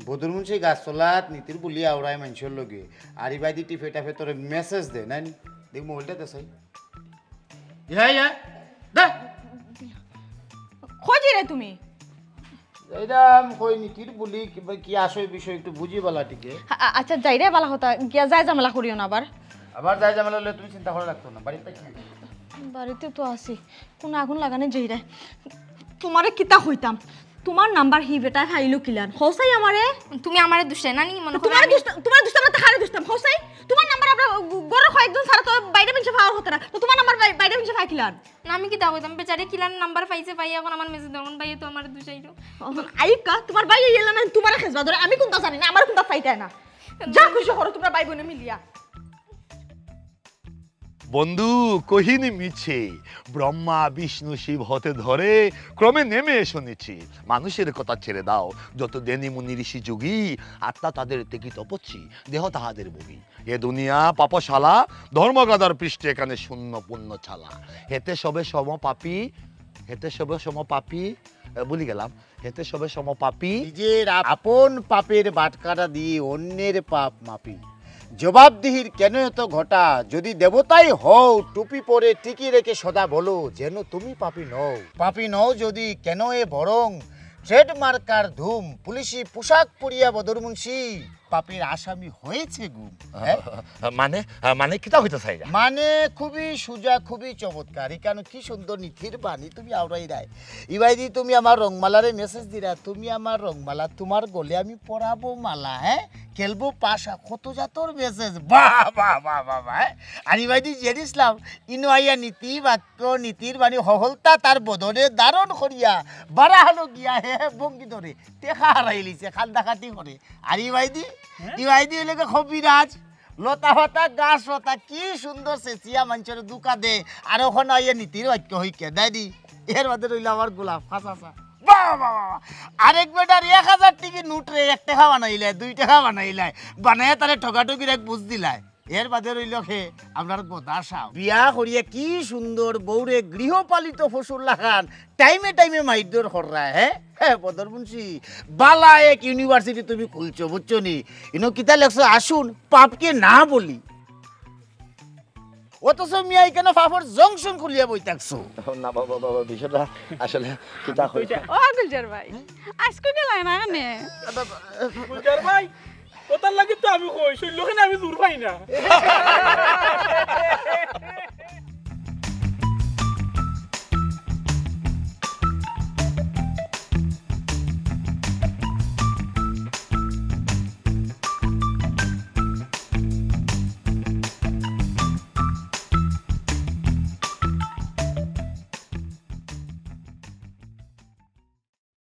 বদরমুন্সি গাছতলাত নীতির বুলি আওড়ায় মানুষের লগে আরিবাইদি টিফে টাফে তোর মেসেজ দে না দেখ মোবাইলটা দেখাই ইয়া দা খোঁজি রে তুমি এইটা কই নীতির বুলি কি আসল বিষয় একটু বুঝি বলা টিকে আচ্ছা যাই রে বালা হতা গিয়া যাই ঝামেলা করিও না আবার যাই ঝামেলা হলে তুমি চিন্তা করে রাখতো না বাড়িতে কি বাড়িতে তো আছি কোন আগুন লাগানে যাই রে তোমারে কিতা হইতাম তোমার নাম্বার হি বেটা খাইলো কিলান হোসাই আমারে তুমি আমারে দুষে না নি মনে তোমার দুষ্টাম না খারে দুষ্টাম হোসাই তোমার নাম্বার আমরা গরো কয়েকজন সারা তো বাইরে মিনছে পাওয়ার হতো না তো তোমার নাম্বার বাইরে মিনছে পাই কিলান না আমি কি দাও কইতাম বেচারে কিলান নাম্বার পাইছে পাই এখন আমার মেসেজ দেন ভাই তো আমার দুষাইলো আইকা তোমার ভাই এলা না তোমারে খেজবা ধরে আমি কোনটা জানি না আমার কোনটা চাইতে না যা খুশি করো তোমরা ভাই বোনে মিলিয়া বন্ধু কহিনি মিছে, ব্রহ্মা বিষ্ণু শিব হতে ধরে ক্রমে নেমে এসো নিচে। মানুষের কথা ছেড়ে দাও, যত দেনি মুনি ঋষি যোগী, আত্মা তাদের তেকি তপচ্ছি, দেহ তাহাদের ভোগী। এ দুনিয়া পাপশালা, ধর্মগাদার পৃষ্ঠে এখানে শূন্য পুণ্য ছালা। হেতে সবে সমপাপী, হেতে সবে সমপাপী, বলি গেলাম, হেতে সবে সমপাপী। নিজের আপন পাপের বাটকারা দিয়ে অন্যের পাপ মাপি। জবাবদিহির কেন এত ঘটা, যদি দেবতাই হও টুপি পরে টিকি রেখে সদা বলো যেন তুমি পাপি নও। পাপি নও যদি কেন এ বরং ট্রেডমার্কার ধুম, পুলিশি পোশাক পরিয়া বদর মুন্সি পাপের আসামি হয়েছে গুম। মানে মানে কিতা হইতে চাই? মানে খুবই সুজা, খুবই চমৎকার। কেন কি সুন্দর নীতির বাণী তুমি আওড়াই রায়। ইবাইদি তুমি আমার রংমালারে মেসেজ দিরা, তুমি আমার রংমালা, তোমার গলে আমি পরাবো মালা। হ্যাঁ, খেলবো পাশা, কত জাতর মেসেজ। বাহ বাহ বাহ বাহ বাহ। আর ইবাইদি জেড ইসলাম ইনো আইয়া নীতি বাক্য নীতির বাণী হহলতা তার বদলে দারণ করিয়া বারাহানো গিয়া হে ভঙ্গি ধরে টেকা হারাইলিছে, খান্দা খাতি করে। আর ইবাইদি হইলে কবিরাজ, লতা হতা গাছ হতা কি সুন্দর চেঁচিয়া মানুষের দুকা দে। আর ওখানে আইয়া নীতির বাক্য হইকে দাদি এর মধ্যে রইল আমার গোলাপ ফাঁসা। আরেক বেটার 1000 টিকি নোট রে 1 টাকা বানাইলে, 2 টাকা বানাইলে, বানায় তারে ঠকাঠকির এক বুঝ দিলাই। এর বাদে রইল খে আপনার গোদাসা বিয়া করিয়া কি সুন্দর বউরে গৃহপালিত ফসল লাগান টাইমে টাইমে মাইদর কররা। হ্যাঁ বদর মুন্সি, বালা এক ইউনিভার্সিটি তুমি খুলছো, বুঝছো নি? ইনো কিতা লেখছো আসুন পাপকে না বলি, অথচ মিয়া এখানে পাপর জংশন খুলিয়া বই থাকছো। না বাবা বাবা, বিষয়টা আসলে কিতা হইছে। ও গুলজার ভাই আজকে গেলাই না নে গুলজার ভাই, ওটার লাগি তো আমি কই শৈলখানে আমি দূর পাই না।